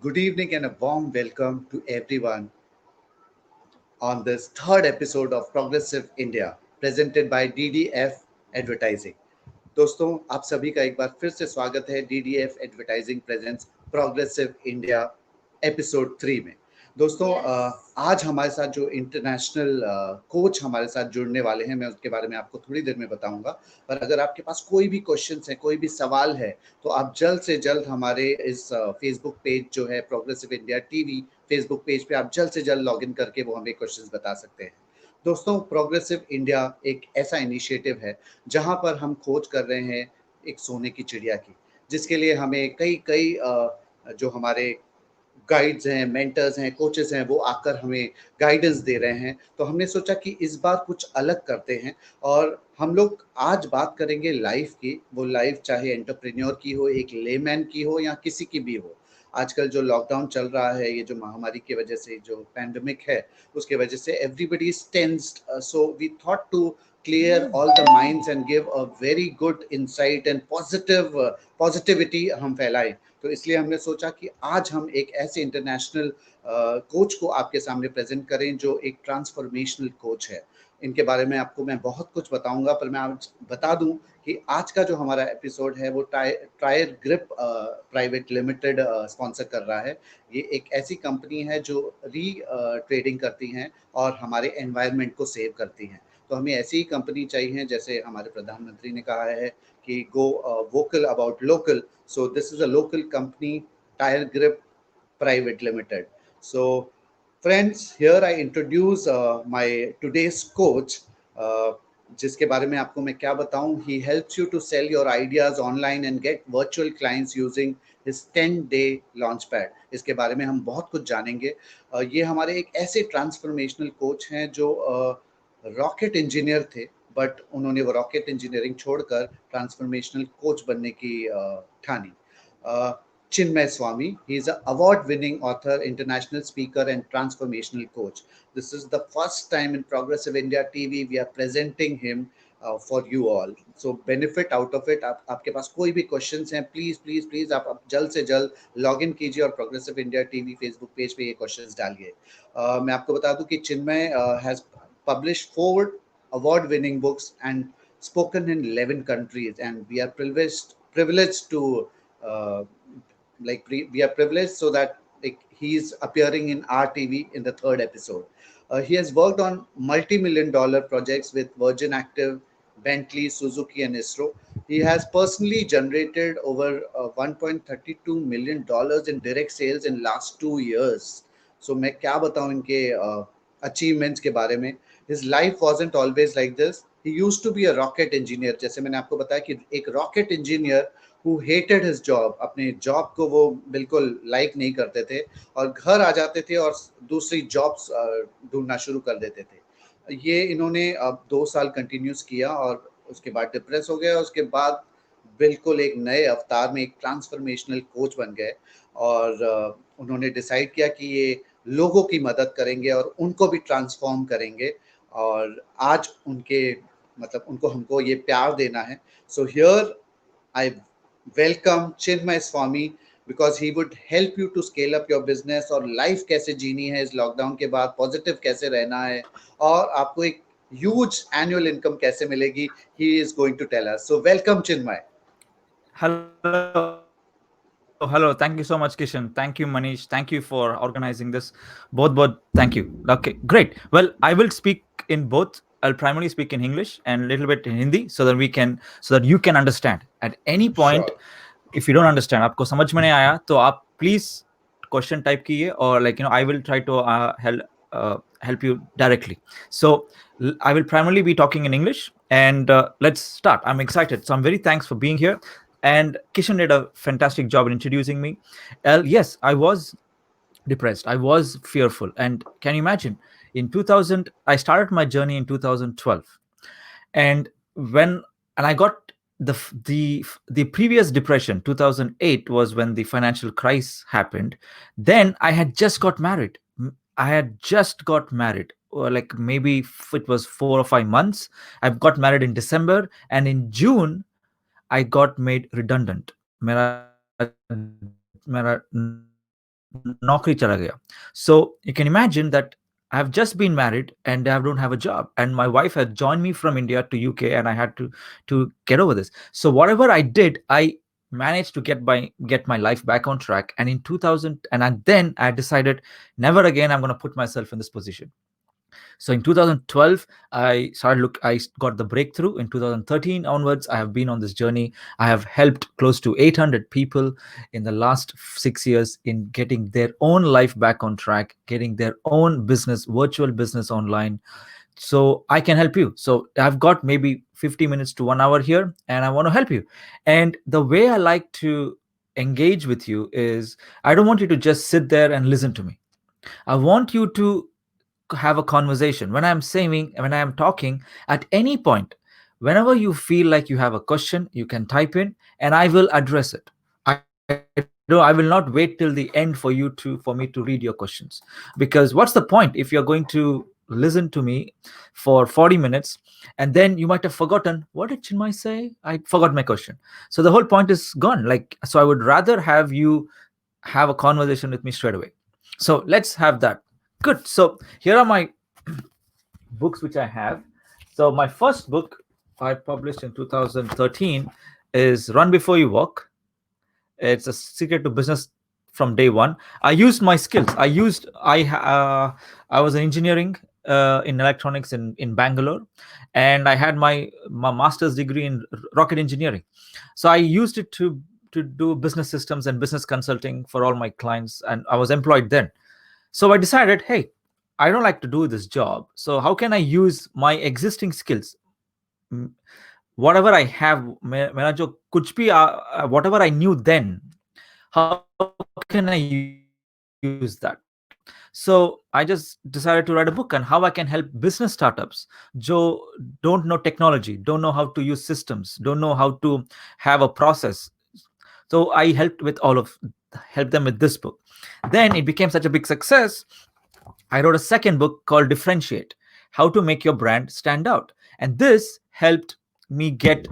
Good evening and a warm welcome to everyone on this third episode of Progressive India, presented by DDF Advertising. दोस्तों आप सभी का एक बार फिर से स्वागत है DDF advertising presence progressive India episode 3 में। दोस्तों आज हमारे साथ जो इंटरनेशनल कोच हमारे साथ जुड़ने वाले हैं, मैं उसके बारे में आपको थोड़ी देर में बताऊंगा। पर अगर आपके पास कोई भी क्वेश्चंस है, कोई भी सवाल है, तो आप जल्द से जल्द हमारे इस फेसबुक पेज जो है progressive India TV Facebook page पे आप जल्द से जल्द लॉग इन करके वो हमें क्वेश्चंस बता सकते हैं। दोस्तों प्रोग्रेसिव इंडिया एक ऐसा इनिशिएटिव है जहां पर हम खोज कर रहे हैं एक सोने की चिड़िया की, जिसके लिए हमें कई कई जो हमारे गाइड्स हैं, मेंटर्स हैं, कोचेस हैं, वो आकर हमें गाइडेंस दे रहे हैं। तो हमने सोचा कि इस बार कुछ अलग करते हैं और हम लोग आज बात करेंगे लाइफ की। वो लाइफ चाहे एंटरप्रेन्योर की हो, एक लेमैन की हो या किसी की भी हो। आजकल जो लॉकडाउन चल रहा है, ये जो महामारी की वजह से, जो पैंडेमिक है, उसके वजह से everybody is tensed, so we thought to clear all the minds and give a very good insight and positivity हम फैलाएं। तो इसलिए हमने सोचा कि आज हम एक ऐसे इंटरनेशनल कोच को आपके सामने प्रेजेंट करें जो एक ट्रांसफॉर्मेशनल कोच है। इनके बारे में आपको मैं बहुत कुछ बताऊंगा, पर मैं आज बता दूं कि आज का जो हमारा एपिसोड है वो tyre grip private limited sponsor कर रहा है। ये एक ऐसी कंपनी है जो ट्रेडिंग करती हैं और हमारे एनवायरनमेंट को सेव करती हैं। तो हमें ऐसी ही कंपनी चाहिए, जैसे हमारे प्रधानमंत्री ने कहा है कि go vocal about local. So this is a local company, Tire Grip Private Limited. So friends, here I introduce my today's coach, uh, जिसके बारे में आपको मैं क्या बताऊं। He helps you to sell your ideas online and get virtual clients using his 10-day launchpad. इसके बारे में हम बहुत कुछ जानेंगे। ये हमारे एक ऐसे ट्रांसफॉर्मेशनल कोच हैं जो रॉकेट इंजीनियर थे, बट उन्होंने वो रॉकेट इंजीनियरिंग छोड़कर ट्रांसफॉर्मेशनल कोच बनने की ठानी। Chinmai Swamy, he is an award-winning author, international speaker, and transformational coach. This is the first time in Progressive India TV we are presenting him for you all. So benefit out of it. आपके पास कोई भी questions हैं, please please please आप जल्द से जल्द log in कीजिए और Progressive India TV Facebook page पे ये questions डालिए। मैं आपको बता दूं कि चिन्मय has published 4 award-winning books and spoken in 11 countries, and we are privileged to uh, we are privileged so that like he's appearing in our TV in the third episode. He has worked on multi-million dollar projects with Virgin Active, Bentley, Suzuki, and ISRO. He has personally generated over $1.32 million in direct sales in last 2 years. So मैं क्या बताऊं इनके achievements के बारे में। His life wasn't always like this. He used to be a rocket engineer. जैसे मैंने आपको बताया कि एक rocket engineer who hated his job, अपने जॉब को वो बिल्कुल लाइक नहीं करते थे और घर आ जाते थे और दूसरी जॉब्स ढूंढना शुरू कर देते थे। ये इन्होंने अब 2 साल कंटिन्यूस किया और उसके बाद डिप्रेस हो गए। उसके बाद बिल्कुल एक नए अवतार में एक ट्रांसफॉर्मेशनल कोच बन गए और उन्होंने डिसाइड किया कि ये लोगों की मदद करेंगे और उनको भी ट्रांसफॉर्म करेंगे। और आज उनके मतलब उनको हमको ये प्यार देना है। So here I welcome Chinmai Swamy because he would help you to scale up your business और लाइफ कैसे जीनी है इस लॉकडाउन के बाद, पॉजिटिव कैसे रहना है और आपको एक ह्यूज एनुअल इनकम कैसे मिलेगी। he is going to tell us. So welcome Chinmay. Hello. Thank you so much, Kishan. Thank you, Manish. Thank you for organizing this. Both. Thank you. Okay, great. Well, I will speak in both. I'll primarily speak in English and a little bit in Hindi so that you can understand. At any point, Sure. if you don't understand, आपको समझ में नहीं आया, तो आप please question type कीजिए or I will try to help you directly. So I will primarily be talking in English and let's start. I'm excited. So I'm very thanks for being here. And Kishan did a fantastic job in introducing me. Yes, I was depressed. I was fearful. And can you imagine? In 2000, I started my journey in 2012, and when and I got the previous depression. 2008 was when the financial crisis happened. Then I had just got married. I had just got married, or like maybe it was 4 or 5 months. I got married in December, and in June I got made redundant. मेरा नौकरी नौकरी चला गया. So you can imagine that I have just been married and I don't have a job, and my wife had joined me from India to UK, and I had to get over this. So whatever I did, I managed to get my life back on track. And in 2000, then I decided, never again I'm going to put myself in this position. So in 2012, I got the breakthrough. In 2013 onwards, I have been on this journey. I have helped close to 800 people in the last 6 years in getting their own life back on track, getting their own business, virtual business online. So I can help you. So I've got maybe 50 minutes to 1 hour here, and I want to help you. And the way I like to engage with you is, I don't want you to just sit there and listen to me. I want you to have a conversation. When I am talking, at any point, whenever you feel like you have a question, you can type in and I will address it. I will not wait till the end for me to read your questions, because what's the point if you're going to listen to me for 40 minutes and then you might have forgotten, what did Chinmai say? I forgot my question. So the whole point is gone. Like, so I would rather have you have a conversation with me straight away. So let's have that. Good. So here are my books which I have. So my first book I published in 2013 is Run Before You Walk. It's a secret to business from day one. I used my skills. I was an engineering in electronics in Bangalore, and I had my master's degree in rocket engineering. So I used it to do business systems and business consulting for all my clients, and I was employed then. So I decided, hey, I don't like to do this job. So how can I use my existing skills? Mm, Whatever I have, मेरा जो कुछ भी whatever I knew then, how can I use that? So I just decided to write a book on how I can help business startups जो don't know technology, don't know how to use systems, don't know how to have a process. So I helped them with this book. Then it became such a big success. I wrote a second book called Differentiate: How to Make Your Brand Stand Out. And this helped me get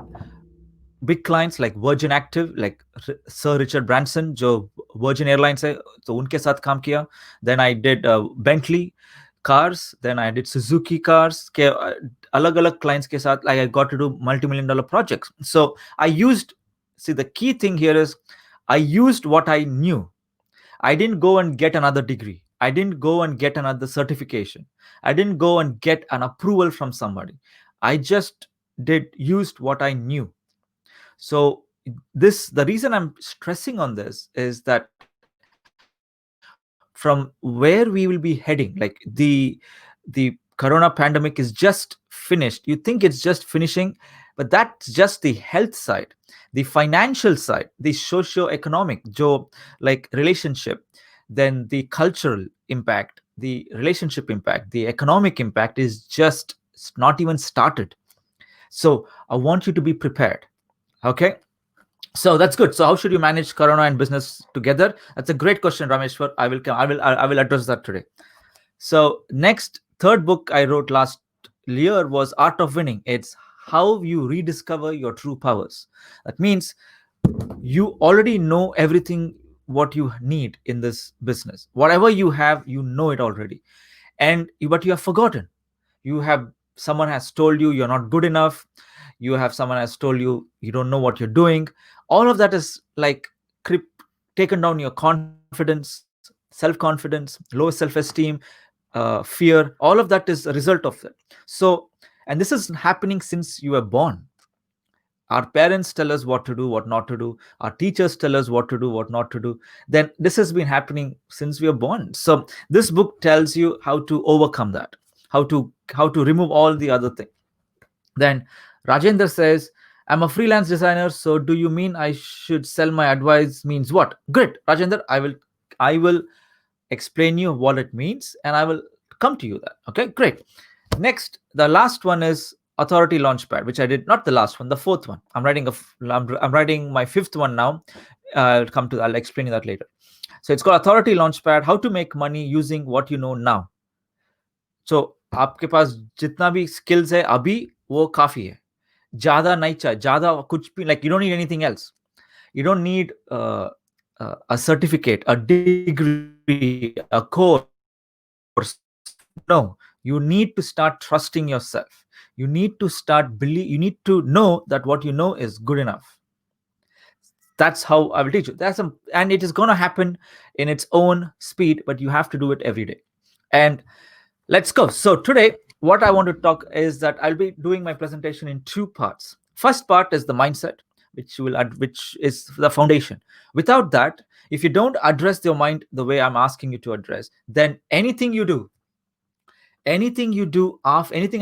big clients like Virgin Active, like Sir Richard Branson, जो Virgin Airlines है, तो उनके साथ काम किया. Then I did Bentley cars, then I did Suzuki cars के अलग अलग clients के साथ. Like, I got to do multi-million dollar projects. So I used, see, the key thing here is I used what I knew. I didn't go and get another degree. I didn't go and get another certification. I didn't go and get an approval from somebody. I just did used what I knew. So this, the reason I'm stressing on this is that from where we will be heading, like the corona pandemic is just finished. You think it's just finishing, but that's just the health side. The financial side, the socio-economic, jo, like relationship, then the cultural impact, the relationship impact, the economic impact is just not even started. So I want you to be prepared. Okay. So that's good. So how should you manage corona and business together? That's a great question, Rameshwar. I will address that today. So next, third book I wrote last year was Art of Winning. It's how you rediscover your true powers. That means you already know everything what you need in this business. Whatever you have, you know it already. But you have forgotten. You have Someone has told you you're not good enough. Someone has told you you don't know what you're doing. All of that is like taken down your confidence, self-confidence, low self-esteem, fear. All of that is a result of that. So, and this is happening since you were born. Our parents tell us what to do, what not to do. Our teachers tell us what to do, what not to do. Then this has been happening since we were born. So this book tells you how to overcome that, how to remove all the other things. Then Rajendra says, I'm a freelance designer, so do you mean I should sell my advice? Means what? Great, Rajendra. I will explain you what it means, and I will come to you that. Okay, great. Next, the last one is Authority Launchpad, which I did, not the last one, the fourth one. I'm writing my fifth one now. I'll explain that later. So it's called Authority Launchpad: How to Make Money Using What You Know Now. So आपके पास जितना भी skills है अभी, वो काफी है. ज्यादा नहीं चाहिए, ज्यादा कुछ भी, like, you don't need anything else. You don't need a certificate, a degree, a course. No, you need to start trusting yourself. You need to start you need to know that what you know is good enough. That's how I will teach you. And it is going to happen in its own speed, but you have to do it every day. And let's go. So today, what I want to talk is that I'll be doing my presentation in two parts. First part is the mindset, which is the foundation. Without that, if you don't address your mind the way I'm asking you to address, then anything I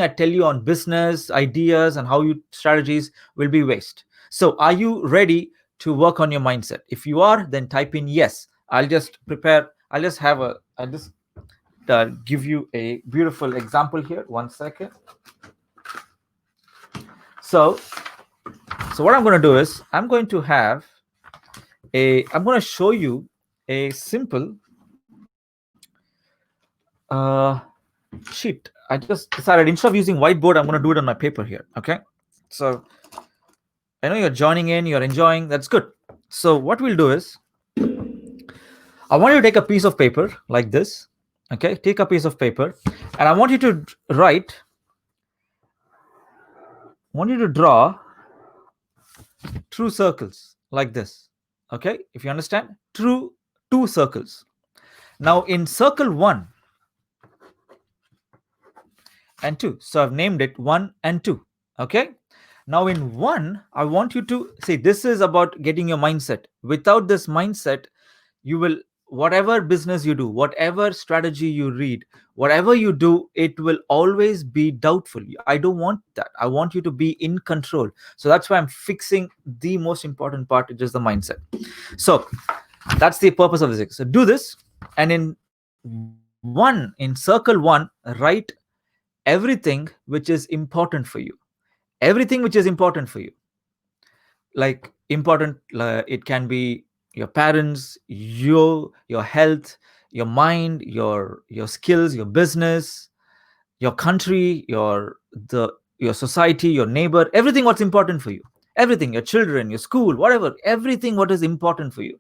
tell you on business ideas and how you strategies will be waste. So are you ready to work on your mindset? If you are, then type in yes. I'll just give you a beautiful example here. 1 second. So what I'm going to do is I'm going to show you a simple sheet. I just decided, instead of using whiteboard, I'm going to do it on my paper here. Okay. So I know you're joining in, you're enjoying. That's good. So what we'll do is, I want you to take a piece of paper like this. Okay, take a piece of paper, and I want you to draw true circles like this. Okay, if you understand, true two circles. Now in circle 1 and 2, so I've named it 1 and 2. Okay, now in 1, I want you to see, this is about getting your mindset. Without this mindset, you will, whatever business you do, whatever strategy you read, whatever you do, it will always be doubtful. I don't want that. I want you to be in control. So that's why I'm fixing the most important part, which is the mindset. So that's the purpose of this. So do this, and in circle 1, write everything which is important for you. Everything which is important for you, like important, it can be your parents, your health, your mind, your skills, your business, your country, your society, your neighbor, everything what's important for you, everything, your children, your school, whatever, everything what is important for you.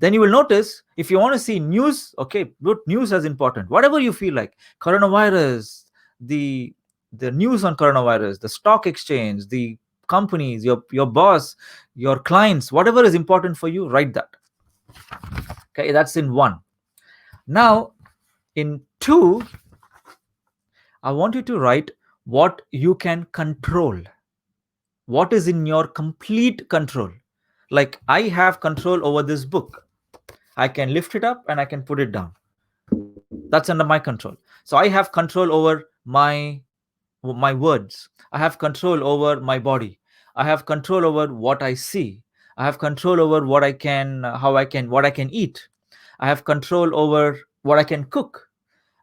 Then you will notice, if you want to see news, okay, put news as important, whatever you feel like, coronavirus, the the news on coronavirus, the stock exchange, the companies, your boss, your clients, whatever is important for you, write that. Okay, that's in 1. Now in 2, I want you to write what you can control, what is in your complete control. Like, I have control over this book. I can lift it up and I can put it down. That's under my control. So I have control over my words. I have control over my body. I have control over what I see. I have control over what I can, what I can eat. I have control over what I can cook.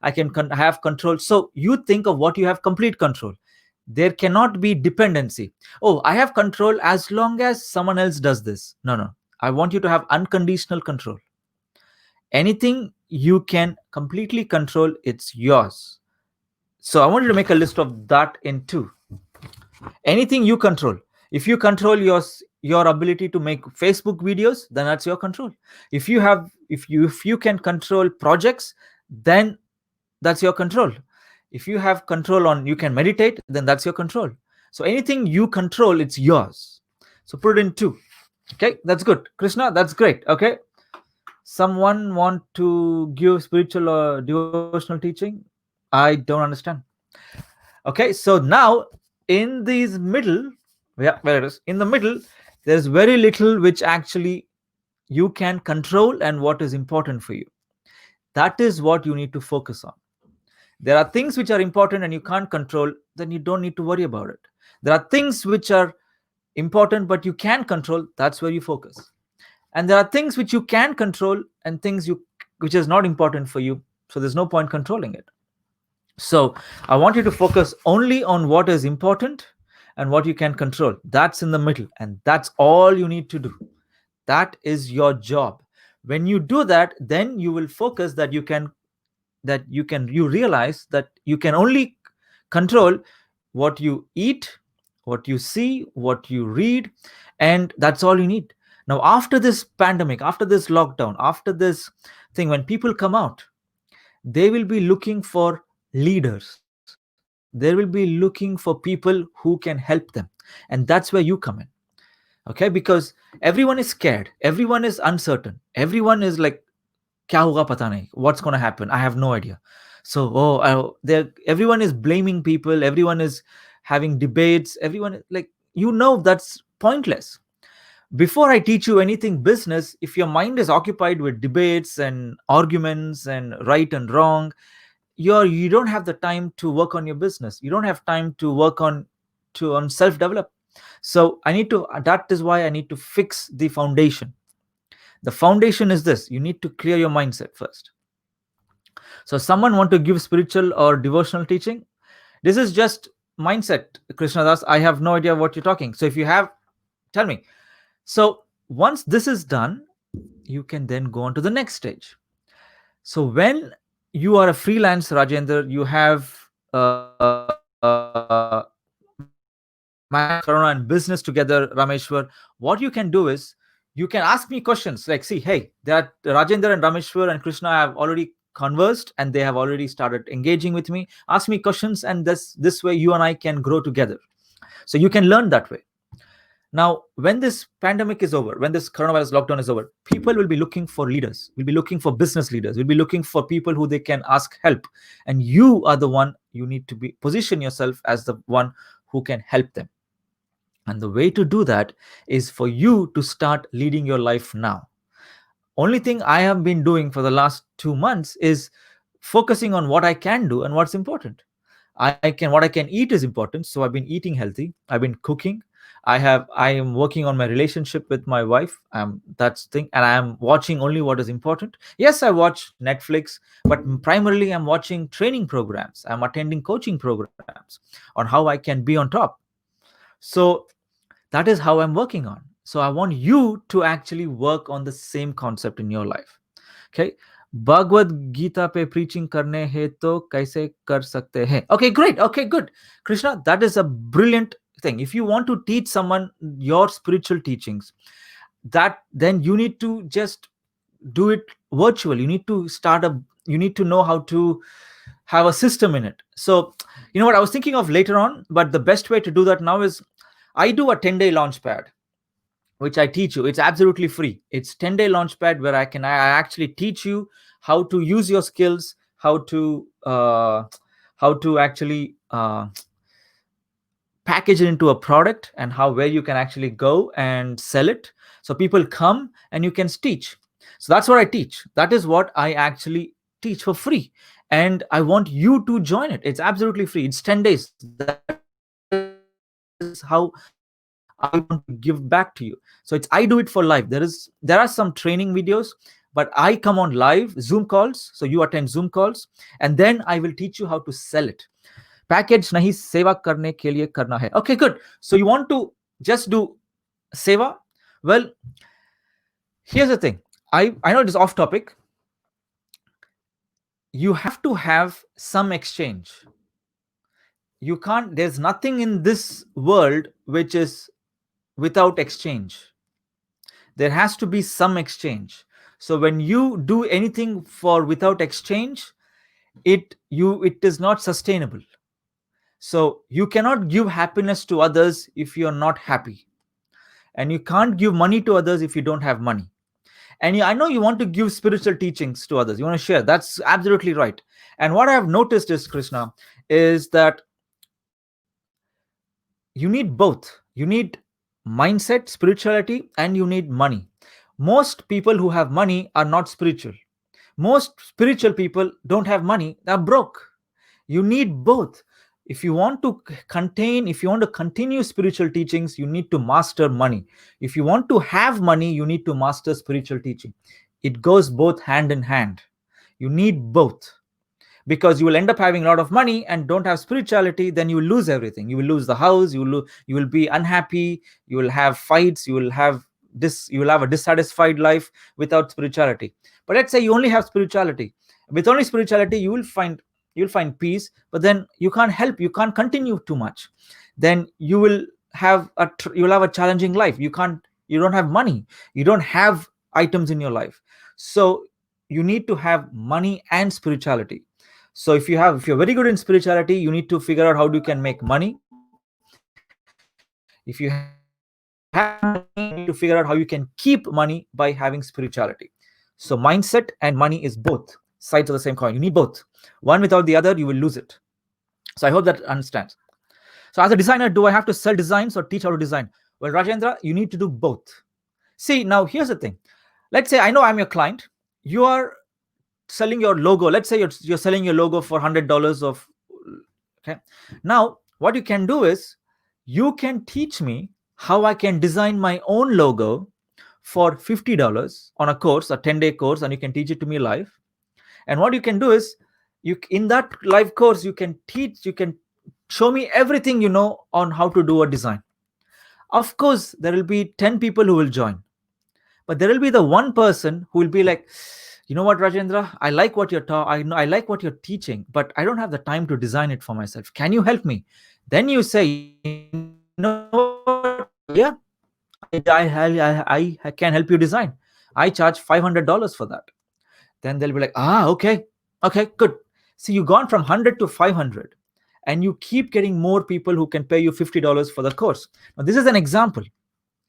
I can have control. So you think of what you have complete control. There cannot be dependency. Oh, I have control as long as someone else does this. No, no. I want you to have unconditional control. Anything you can completely control, it's yours. So I want you to make a list of that in 2. Anything you control. If you control your ability to make Facebook videos, then that's your control. If you can control projects, then that's your control. If you have control on, you can meditate, then that's your control. So anything you control, it's yours. So put it in 2. Okay, that's good. Krishna, that's great. Okay, someone want to give spiritual or devotional teaching? I don't understand. Okay, so now in these middle, yeah, where it is, in the middle, there's very little which actually you can control and what is important for you. That is what you need to focus on. There are things which are important and you can't control, then you don't need to worry about it. There are things which are important but you can control, that's where you focus. And there are things which you can control and things which is not important for you, so there's no point controlling it. So I want you to focus only on what is important and what you can control. That's in the middle, and that's all you need to do. That is your job. When you do that, then you will focus you realize that you can only control what you eat, what you see, what you read, and that's all you need. Now, after this pandemic, after this lockdown, after this thing, when people come out, they will be looking for leaders. They will be looking for people who can help them. And that's where you come in. Okay, because everyone is scared, everyone is uncertain, everyone is like, kya hoga pata nahi, what's going to happen, I have no idea. So everyone is blaming people, everyone is having debates, everyone like, that's pointless. Before I teach you anything business, if your mind is occupied with debates and arguments and right and wrong, you don't have the time to work on your business, you don't have time to work on self develop. So that is why I need to fix the foundation. The foundation is this: you need to clear your mindset first. So someone want to give spiritual or devotional teaching, this is just mindset, Krishnadas, I have no idea what you're talking. So if you have, tell me. So once this is done, you can then go on to the next stage. So when you are a freelance, Rajendra, you have managed Corona and business together, Rameshwar. What you can do is you can ask me questions like, see, hey, that Rajendra and Rameshwar and Krishna have already conversed and they have already started engaging with me. Ask me questions, and this way you and I can grow together. So you can learn that way. Now, when this pandemic is over, when this coronavirus lockdown is over, people will be looking for leaders, will be looking for business leaders, will be looking for people who they can ask help. And you are the one, you need to be position yourself as the one who can help them. And the way to do that is for you to start leading your life now. Only thing I have been doing for the last 2 months is focusing on what I can do and what's important. What I can eat is important, so I've been eating healthy, I've been cooking, I am working on my relationship with my wife, that's the thing, and I am watching only what is important. Yes, I watch Netflix, but primarily I'm watching training programs, I'm attending coaching programs on how I can be on top. So that is how I'm working on. So I want you to actually work on the same concept in your life. Okay, Bhagavad Gita पे preaching करने हैं तो कैसे कर सकते हैं? Okay, great. Okay, good. Krishna, that is a brilliant thing. If you want to teach someone your spiritual teachings, that then you need to just do it virtual. You need to you need to know how to have a system in it. So, you know what I was thinking of later on, but the best way to do that now is I do a 10-day launch pad which I teach you. It's absolutely free. It's 10-day launchpad where I actually teach you how to use your skills, how to actually package it into a product, and how where you can actually go and sell it. So people come and you can teach. So that's what I teach. That is what I actually teach for free. And I want you to join it. It's absolutely free. It's 10 days. That is how I want to give back to you. So it's I do it for life. There are some training videos, but I come on live Zoom calls. So you attend Zoom calls, and then I will teach you how to sell it. Package nahi, seva karne ke liye karna hai. Okay, good. So you want to just do seva? Well, here's the thing. I know it is off topic. You have to have some exchange. You can't, there's nothing in this world which is without exchange. There has to be some exchange. So when you do anything for without exchange, it is not sustainable. So you cannot give happiness to others if you're not happy, and you can't give money to others if you don't have money. And I know you want to give spiritual teachings to others, you want to share, that's absolutely right. And what I have noticed is, Krishna, is that you need both. You need mindset, spirituality, and you need money. Most people who have money are not spiritual. Most spiritual people don't have money, they're broke. You need both. If you want to if you want to continue spiritual teachings, you need to master money. If you want to have money, you need to master spiritual teaching. It goes both hand in hand. You need both, because you will end up having a lot of money and don't have spirituality, then you will lose everything. You will lose the house, you will be unhappy, you will have fights, you will have a dissatisfied life without spirituality. But let's say you only have spirituality. With only spirituality, you'll find peace, but then you can't continue too much. Then you will have a challenging life. You can't you don't have money, you don't have items in your life. So you need to have money and spirituality. So if you're very good in spirituality, you need to figure out how you can make money. If you have money, you need to figure out how you can keep money by having spirituality. So mindset and money is both sides of the same coin. You need both. One without the other, you will lose it. So I hope that understands. So as a designer, do I have to sell designs or teach how to design? Well, Rajendra, you need to do both. See, now here's the thing. Let's say I know I'm your client. You are selling your logo. Let's say you're selling your logo for $100 of, okay. Now what you can do is you can teach me how I can design my own logo for $50 on a course, a 10-day course, and you can teach it to me live. And what you can do is, you in that live course, you can show me everything you know on how to do a design. Of course there will be 10 people who will join, but there will be the one person who will be like, you know what, Rajendra, I like what I know, I like what you're teaching, but I don't have the time to design it for myself. Can you help me? Then you say, you know what, yeah, I can help you design. I charge $500 for that. Then they'll be like, ah, okay, okay, good. See, you gone from 100 to 500, and you keep getting more people who can pay you $50 for the course. Now this is an example.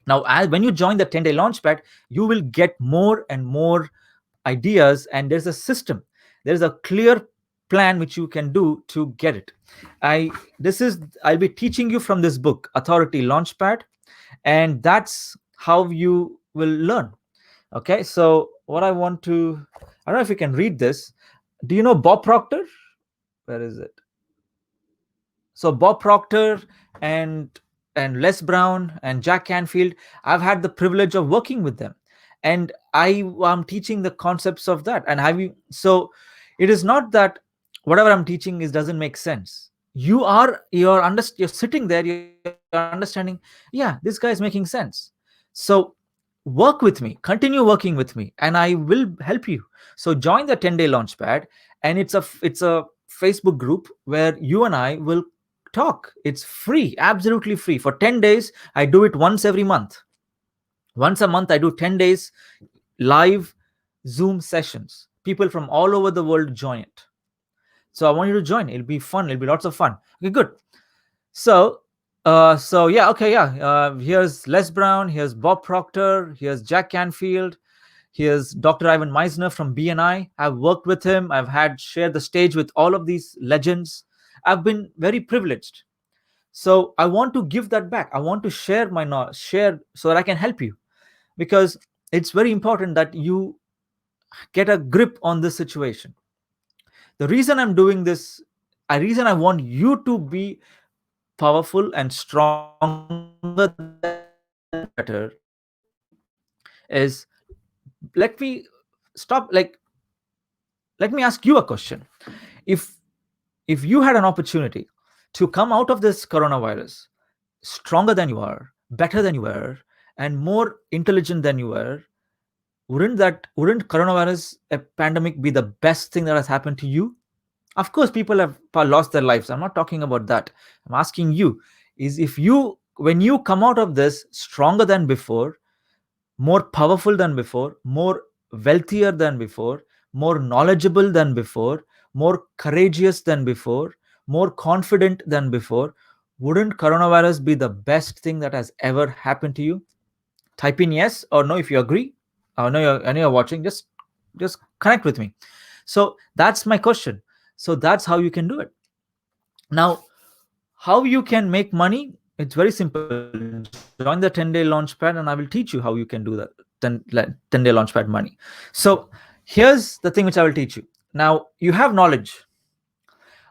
Now when you join the 10-day launchpad, you will get more and more ideas, and there's a system, there's a clear plan which you can do to get it. I'll be teaching you from this book, Authority Launchpad, and that's how you will learn. Okay, so what I want to, I don't know if you can read this. Do you know Bob Proctor? Where is it? So Bob Proctor and Les Brown and Jack Canfield, I've had the privilege of working with them, and I am teaching the concepts of that. And have you? So it is not that whatever I'm teaching is doesn't make sense. You're sitting there, you're understanding. Yeah, this guy is making sense. So work with me, continue working with me, and I will help you. So join the 10-day launchpad, and it's a Facebook group where you and I will talk. It's free, absolutely free. For 10 days, I do it once every month. Once a month, I do 10 days live Zoom sessions. People from all over the world join it. So I want you to join. It'll be fun. It'll be lots of fun. Okay, good. So, yeah, okay, yeah. Here's Les Brown. Here's Bob Proctor. Here's Jack Canfield. Here's Dr. Ivan Meisner from BNI. I've worked with him. I've had shared the stage with all of these legends. I've been very privileged. So I want to give that back. I want to share my knowledge, share so that I can help you, because it's very important that you get a grip on this situation. The reason I'm doing this, a reason I want you to be powerful and stronger than better, is, let me stop, let me ask you a question. If if you had an opportunity to come out of this coronavirus stronger than you are, better than you were, and more intelligent than you were, wouldn't coronavirus a pandemic be the best thing that has happened to you? Of course people have lost their lives. I'm not talking about that. I'm asking you, is if you, when you come out of this stronger than before, more powerful than before, more wealthier than before, more knowledgeable than before, more courageous than before, more confident than before, wouldn't coronavirus be the best thing that has ever happened to you? Type in yes or no if you agree. I know you're watching. Just connect with me. So that's my question. So that's how you can do it. Now, how you can make money? It's very simple. Join the 10-day launchpad, and I will teach you how you can do that. 10-day launchpad money. So here's the thing which I will teach you. Now you have knowledge.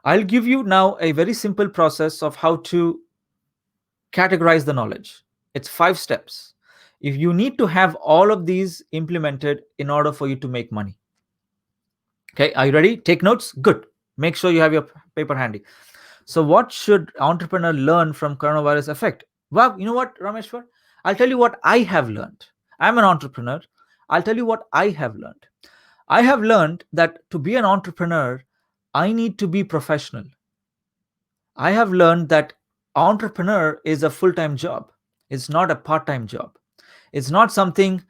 I'll give you now a very simple process of how to categorize the knowledge. It's 5 steps. If you need to have all of these implemented in order for you to make money. Okay, are you ready? Take notes. Good. Make sure you have your paper handy. So what should entrepreneur learn from coronavirus effect? Well, you know what, Rameshwar? I'll tell you what I have learned. I'm an entrepreneur. I'll tell you what I have learned. I have learned that to be an entrepreneur, I need to be professional. I have learned that entrepreneur is a full-time job. It's not a part-time job. It's not something,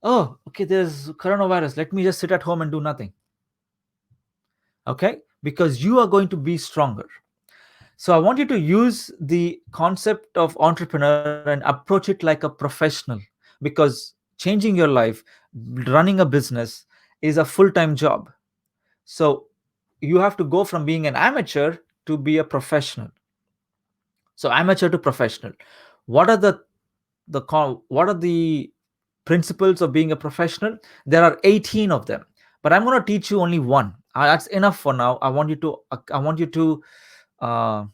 oh, okay, there's coronavirus, let me just sit at home and do nothing. Okay, because you are going to be stronger. So I want you to use the concept of entrepreneur and approach it like a professional, because changing your life, running a business, is a full-time job. So you have to go from being an amateur to be a professional. So amateur to professional. What are what are the principles of being a professional? There are 18 of them, but I'm going to teach you only one. That's enough for now. I want you to uh,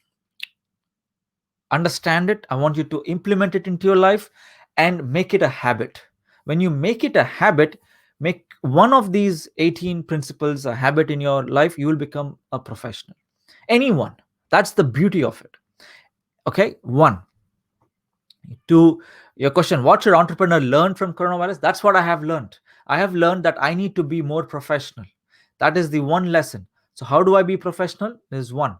understand it. I want you to implement it into your life and make it a habit. When you make it a habit, make one of these 18 principles a habit in your life, you will become a professional. Anyone. That's the beauty of it. Okay, one. To your question, what should entrepreneur learn from coronavirus? That's what I have learned. I have learned that I need to be more professional. That is the one lesson. So how do I be professional? There's one.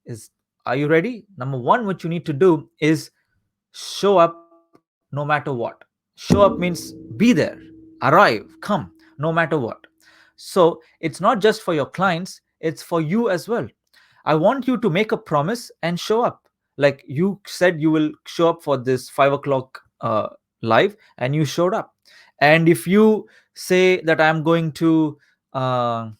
Is Are you ready? Number one, what you need to do is show up no matter what. Show up means be there, arrive, come, no matter what. So it's not just for your clients, it's for you as well. I want you to make a promise and show up. Like you said, you will show up for this 5 o'clock live, and you showed up. And if you say that I'm going to uh,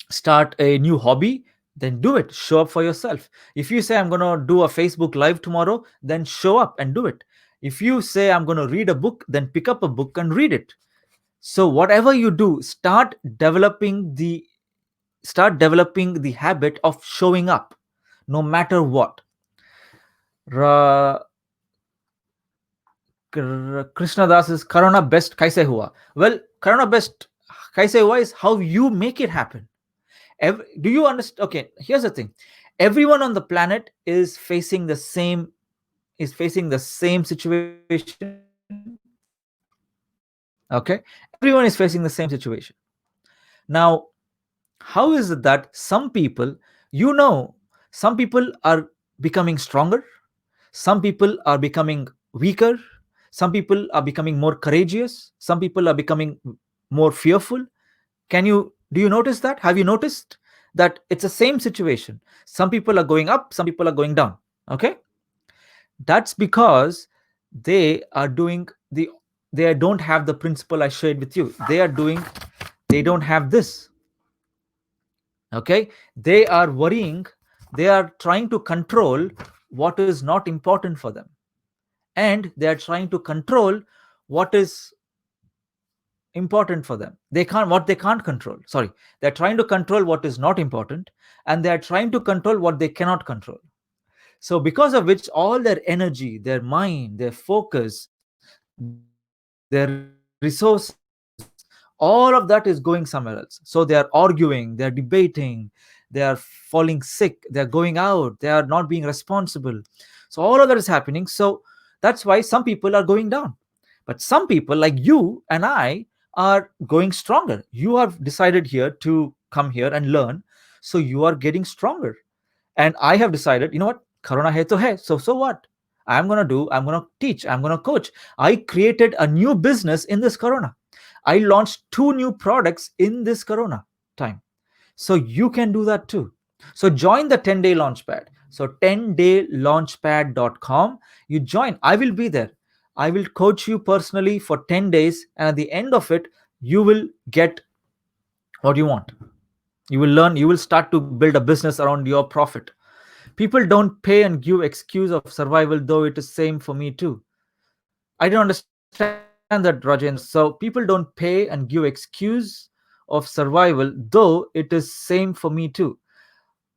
start a new hobby, then do it. Show up for yourself. If you say I'm going to do a Facebook live tomorrow, then show up and do it. If you say I'm going to read a book, then pick up a book and read it. So whatever you do, start developing the habit of showing up no matter what. Ra- Krishna Das is Corona best kaise hua? Well, Corona best kaise hua is how you make it happen. Do you understand? Okay, here's the thing. Everyone on the planet is facing the same situation. Okay, everyone is facing the same situation. Now, how is it that some people, some people are becoming stronger, some people are becoming weaker, some people are becoming more courageous, some people are becoming more fearful? Do you notice that? Have you noticed that it's the same situation? Some people are going up, some people are going down. Okay, that's because they are doing they don't have the principle I shared with you. They don't have this. Okay, they are worrying, they are trying to control what is not important for them, and they are trying to control what is important for them. They can't control, sorry, they're trying to control what is not important, and they're trying to control what they cannot control. So because of which all their energy, their mind, their focus, their resources, all of that is going somewhere else. So they are arguing, they're debating, they are falling sick, they're going out, they are not being responsible. So all of that is happening. So that's why some people are going down. But some people, like you and I, are going stronger. You have decided here to come here and learn, so you are getting stronger. And I have decided, you know what, corona hai to hai, so what? I'm going to teach, I'm going to coach. I created a new business in this corona. I launched 2 new products in this corona time. So you can do that too. So join the 10-day launchpad. So 10daylaunchpad.com. You join, I will be there. I will coach you personally for 10 days, and at the end of it, you will get what you want. You will learn, you will start to build a business around your profit. People don't pay and give excuse of survival, though it is same for me too. I don't understand that, Rajan. So people don't pay and give excuse of survival, though it is same for me too.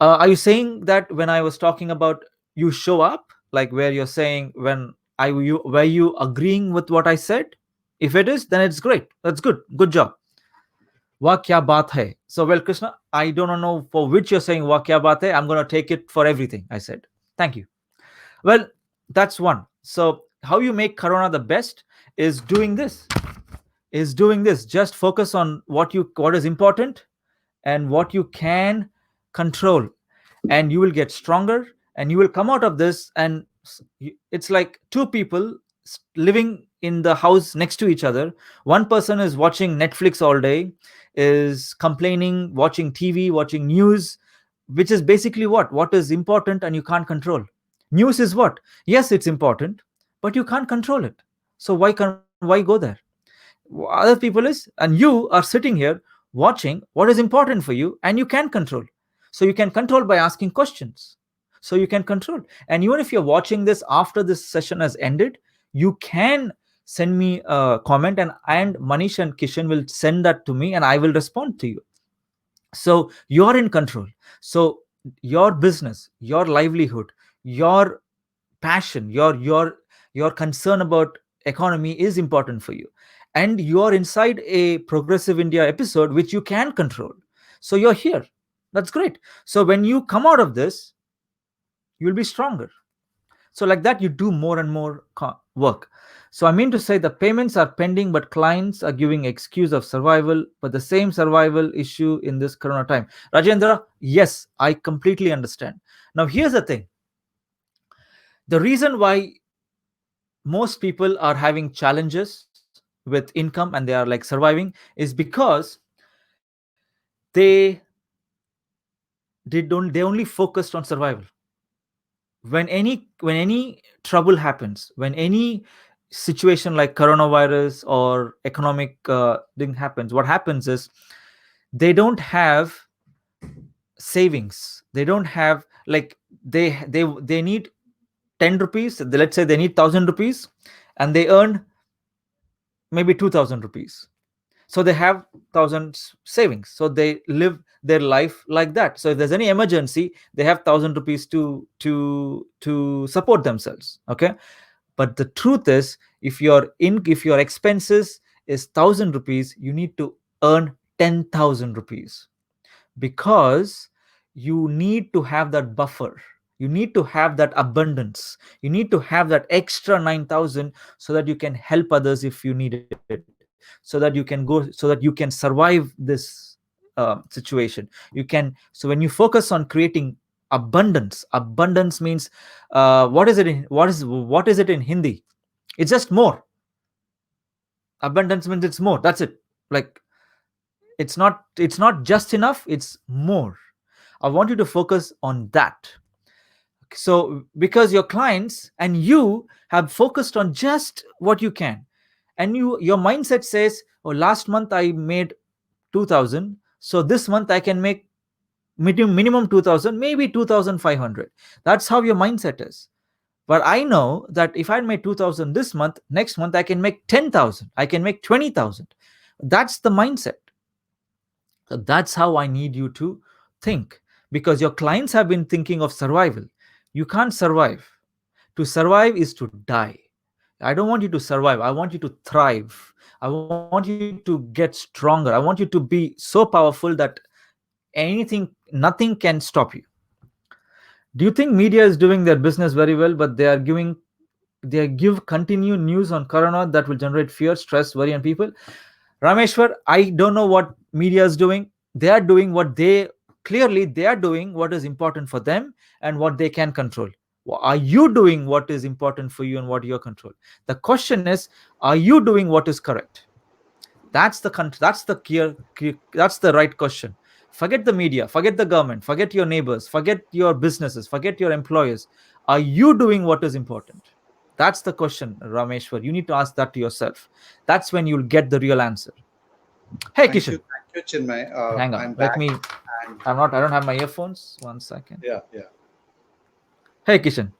Are you saying that when I was talking about you show up, like where you're saying when were you agreeing with what I said? If it is, then it's great. That's good. Good job. Wah kya baat hai? So, well, Krishna, I don't know for which you're saying wah kya baat hai. I'm going to take it for everything I said. Thank you. Well, that's one. So, how you make Corona the best is doing this. Just focus on what is important and what you can control, and you will get stronger, and you will come out of this. And it's like two people living in the house next to each other. One person is watching Netflix all day, is complaining, watching TV, watching news, which is basically what is important and you can't control. News is what? Yes, it's important, but you can't control it. So why go there? Other people is, and you are sitting here watching what is important for you and you can control. So you can control by asking questions. So you can control. And even if you're watching this after this session has ended, you can send me a comment, and Manish and Kishan will send that to me and I will respond to you. So you're in control. So your business, your livelihood, your passion, your concern about economy is important for you, and you are inside a Progressive India episode which you can control. So you're here. That's great. So when you come out of this, you'll be stronger. So like that, you do more and more work. So I mean to say the payments are pending, but clients are giving excuse of survival, but the same survival issue in this corona time. Rajendra, yes, I completely understand. Now here's the thing. The reason why most people are having challenges with income and they are like surviving is because they they only focused on survival. When any trouble happens, when any situation like coronavirus or economic thing happens, what happens is they don't have savings. They don't have, like, they need 10 rupees. Let's say they need 1000 rupees and they earn maybe 2000 rupees. So they have thousands savings, so they live their life like that. So if there's any emergency, they have 1000 rupees to support themselves. Okay. But the truth is, if your expenses is 1000 rupees, you need to earn 10,000 rupees, because you need to have that buffer. You need to have that abundance. You need to have that extra 9,000 so that you can help others if you need it, so that you can go, so that you can survive this situation. You can. So when you focus on creating abundance means, what is it in Hindi? It's just more. Abundance means it's more. That's it. Like, it's not just enough, it's more. I want you to focus on that. So because your clients and you have focused on just what you can, and your mindset says, oh, last month I made 2000, so this month I can make minimum 2000, maybe 2500. That's how your mindset is. But I know that if I made 2000 this month, next month I can make 10,000, I can make 20,000. That's the mindset. So that's how I need you to think, because your clients have been thinking of survival. You can't survive. To survive is to die. I don't want you to survive. I want you to thrive. I want you to get stronger. I want you to be so powerful that nothing can stop you. Do you think media is doing their business very well, but they give continue news on corona that will generate fear, stress, worry, and people? Rameshwar, I don't know what media is doing. They are doing they are doing what is important for them and what they can control. Are you doing what is important for you and what you control? The question is, are you doing what is correct? That's the right question. Forget the media, forget the government, forget your neighbors, forget your businesses, forget your employers. Are you doing what is important? That's the question, Rameshwar. You need to ask that to yourself. That's when you'll get the real answer. Hey, Kishan. Thank you, Chinmay. Hang on. I'm Let back, me. and I don't have my earphones. 1 second. yeah, yeah. Hey, Kishan.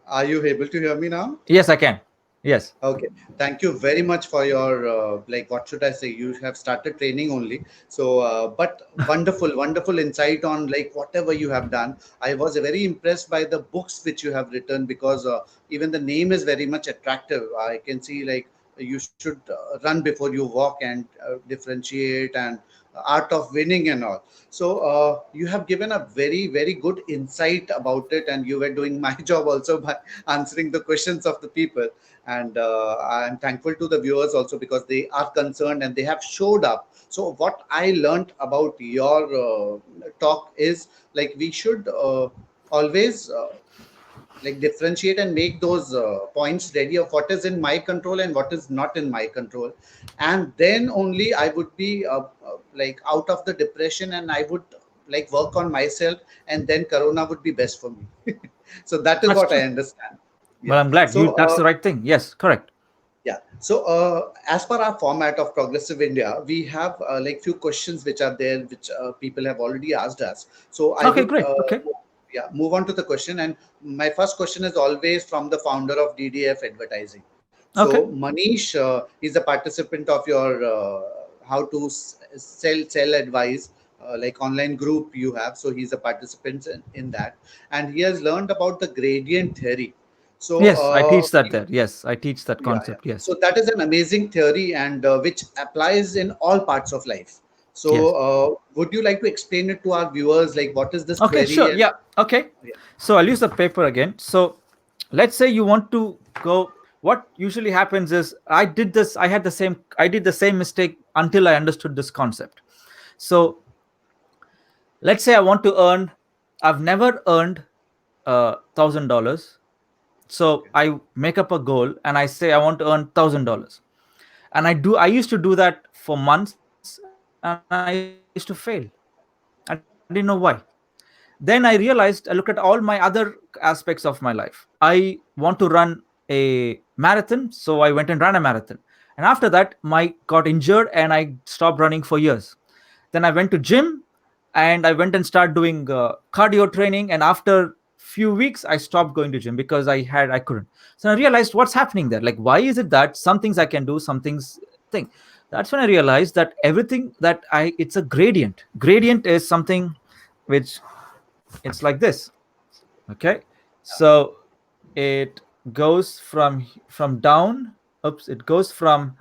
Are you able to hear me now? Yes, I can. Yes. Okay, thank you very much for your like, what should I say? You have started training only, so but wonderful insight on like whatever you have done. I was very impressed by the books which you have written, because even the name is very much attractive. I can see like you should run before you walk, and differentiate, and art of winning and all. So you have given a very good insight about it, and you were doing my job also by answering the questions of the people. And I'm thankful to the viewers also, because they are concerned and they have showed up. So what I learned about your talk is, like, we should always like differentiate and make those points ready of what is in my control and what is not in my control, and then only I would be like out of the depression, and I would like work on myself, and then corona would be best for me. So that is That's what I true. understand. Well, Yeah. I'm glad So you. That's the right thing. Yes, correct. yeah. So, as per our format of Progressive India, we have like few questions which are there, which people have already asked us. So, I Okay, would, great. Okay. yeah, move on to the question. And my first question is always from the founder of DDF Advertising. Okay. So, Manish is a participant of your how to sell advice. Like online group you have, so he's a participant in that, and he has learned about the gradient theory. So Yes, I teach that there. Yes, I teach that yeah, yeah. concept. Yes. So that is an amazing theory, and which applies in all parts of life. So, Yes. would you like to explain it to our viewers, like what is this Okay, theory? sure. And Yeah. Okay. yeah, So I'll use the paper again. So let's say you want to go. What usually happens is I did this. I did the same mistake until I understood this concept. So let's say I want to earn. I've never earned $1,000. So okay, I make up a goal and I say I want to earn $1,000, and I used to do that for months and I used to fail. I didn't know why. Then I realized, I looked at all my other aspects of my life. I want to run a marathon, so I went and ran a marathon. And after that, my got injured and I stopped running for years. Then I went to gym and I went and started doing cardio training. And after few weeks, I stopped going to gym because I couldn't. So I realized what's happening there. Like, why is it that some things I can do, some things thing. That's when I realized that everything that it's a gradient. Gradient is something which it's like this. Okay, so it goes from down. Oops, it goes from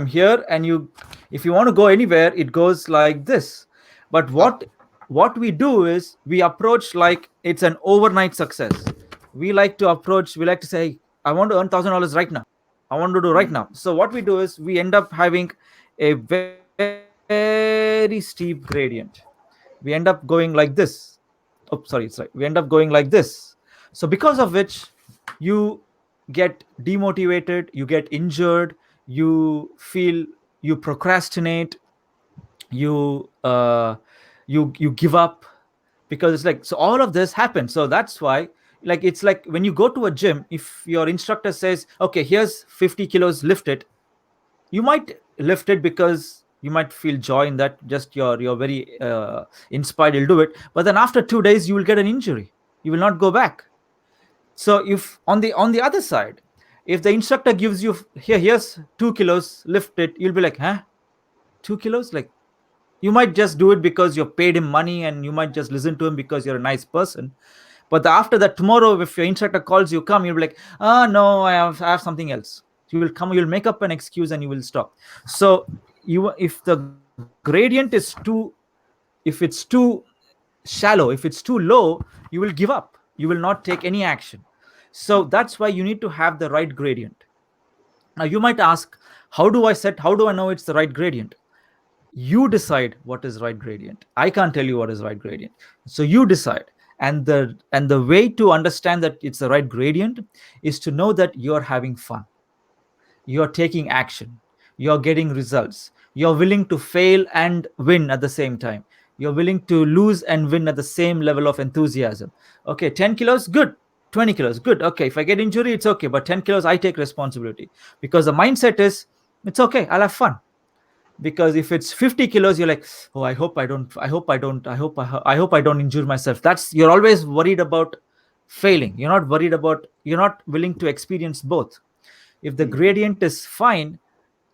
here, and you, if you want to go anywhere, it goes like this. But up, what we do is we approach like it's an overnight success. We like to say, I want to earn $1,000 right now. I want to do right now. So what we do is we end up having a very steep gradient. We end up going like this. Oh, sorry, it's right. We end up going like this. So because of which you get demotivated, you get injured, you feel, you procrastinate, you give up, because it's like, so all of this happens. So that's why, like, it's like when you go to a gym, if your instructor says, okay, here's 50 kilos, lift it, you might lift it because you might feel joy in that, just you're very inspired, you'll do it. But then after 2 days you will get an injury, you will not go back. So if on the other side, if the instructor gives you, here's 2 kilos, lift it, you'll be like, huh, 2 kilos? Like, you might just do it because you're paid him money, and you might just listen to him because you're a nice person. But after that, tomorrow, if your instructor calls you, come, you'll be like, ah, no, I have something else. You will come, you'll make up an excuse, and you will stop. So if the gradient is too, if it's too shallow, if it's too low, you will give up, you will not take any action. So that's why you need to have the right gradient. Now you might ask, how do I know it's the right gradient? You decide what is right gradient. I can't tell you what is right gradient. So you decide. And the way to understand that it's the right gradient is to know that you're having fun, you're taking action, you're getting results, you're willing to fail and win at the same time, you're willing to lose and win at the same level of enthusiasm. Okay, 10 kilos, good. 20 kilos, good. Okay, if I get injury, it's okay, but 10 kilos, I take responsibility. Because the mindset is, it's okay, I'll have fun. Because if it's 50 kilos, you're like, oh, I hope I don't injure myself. That's, you're always worried about failing, you're not willing to experience both. If the gradient is fine,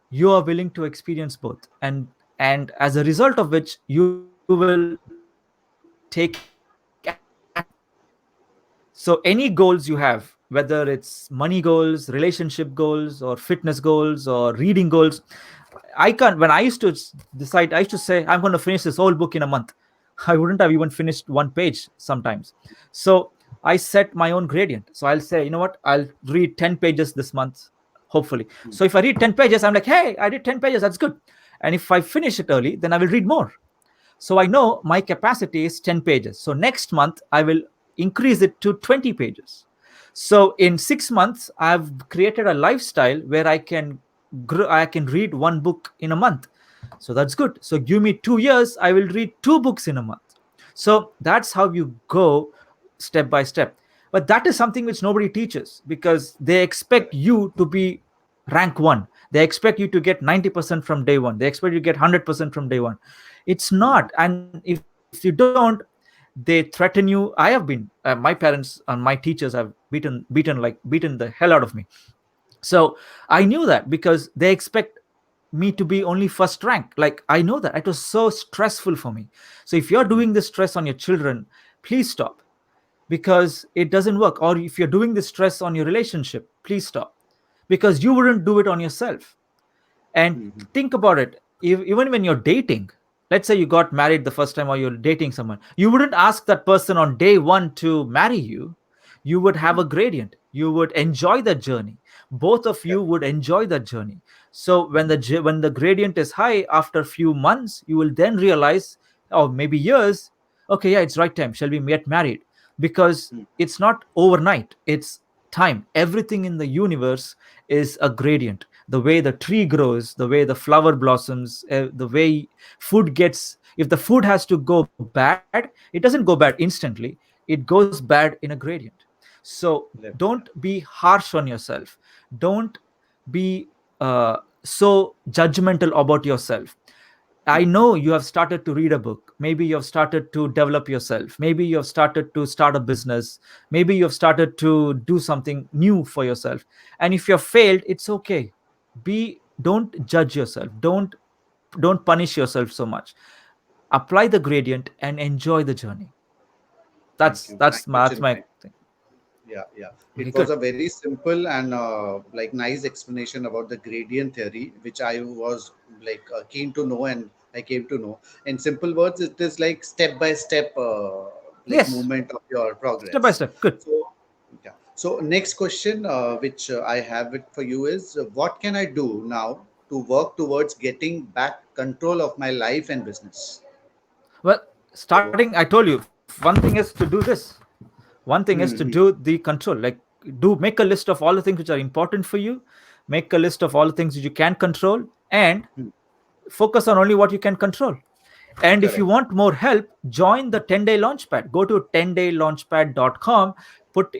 you are willing to experience both, and as a result of which you will take action. So any goals you have, whether it's money goals, relationship goals, or fitness goals, or reading goals, when I used to decide, I used to say, I'm going to finish this whole book in a month. I wouldn't have even finished one page sometimes. So I set my own gradient. So I'll say, you know what, I'll read 10 pages this month, hopefully. So if I read 10 pages, I'm like, hey, I did 10 pages, that's good. And if I finish it early, then I will read more. So I know my capacity is 10 pages. So next month I will increase it to 20 pages. So in 6 months, I've created a lifestyle where I can read one book in a month. So that's good. So give me 2 years, I will read two books in a month. So that's how you go step by step. But that is something which nobody teaches, because they expect you to be rank one. They expect you to get 90% from day one. They expect you to get 100% from day one. It's not. And if you don't, they threaten you. I have been, my parents and my teachers have beaten the hell out of me. So I knew that, because they expect me to be only first rank. Like, I know that it was so stressful for me. So if you're doing this stress on your children, please stop, because it doesn't work. Or if you're doing this stress on your relationship, please stop, because you wouldn't do it on yourself. And think about it. Even when you're dating, let's say you got married the first time, or you're dating someone, you wouldn't ask that person on day one to marry you. You would have a gradient. You would enjoy that journey. Both of you would enjoy that journey. So when the gradient is high, after a few months, you will then realize, or maybe years, okay, yeah, it's right time, shall we get married? Because it's not overnight, it's time. Everything in the universe is a gradient. The way the tree grows, the way the flower blossoms, the way food gets, if the food has to go bad, it doesn't go bad instantly. It goes bad in a gradient. So don't be harsh on yourself. Don't be so judgmental about yourself. I know you have started to read a book. Maybe you have started to develop yourself. Maybe you have started to start a business. Maybe you have started to do something new for yourself. And if you have failed, it's okay. Don't judge yourself. Don't punish yourself so much. Apply the gradient and enjoy the journey. Thank you. Thank you, That's my Chinmay. thing. Yeah, yeah. Okay, It was good. a very simple and like nice explanation about the gradient theory, which I was like keen to know, and I came to know. In simple words, it is like step by step, like Yes, movement of your step by progress. step. Good. So, yeah. So next question, which I have it for you is, what can I do now to work towards getting back control of my life and business? Well, So, starting, I told you, one thing is to do this. One thing is to hmm, do the control. Like, do make a list of all the things which are important for you. Make a list of all the things that you can control, and hmm, focus on only what you can control. And if you correct. want more help, join the 10-day launchpad. Go to 10daylaunchpad.com,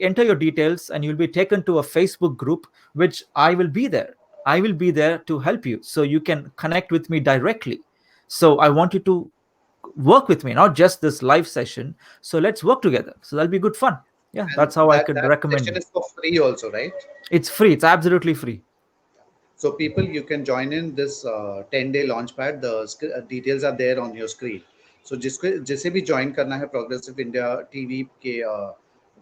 enter your details, and you'll be taken to a Facebook group, which I will be there. I will be there to help you, so you can connect with me directly. So I want you to work with me, not just this live session. So let's work together. So that'll be good fun. Yeah, And that's how I could that recommend session you. is for free also, right? It's free. It's absolutely free. So people, you can join in this 10-day launchpad. The details are there on your screen. So जिसको जैसे भी join करना है progressive India TV के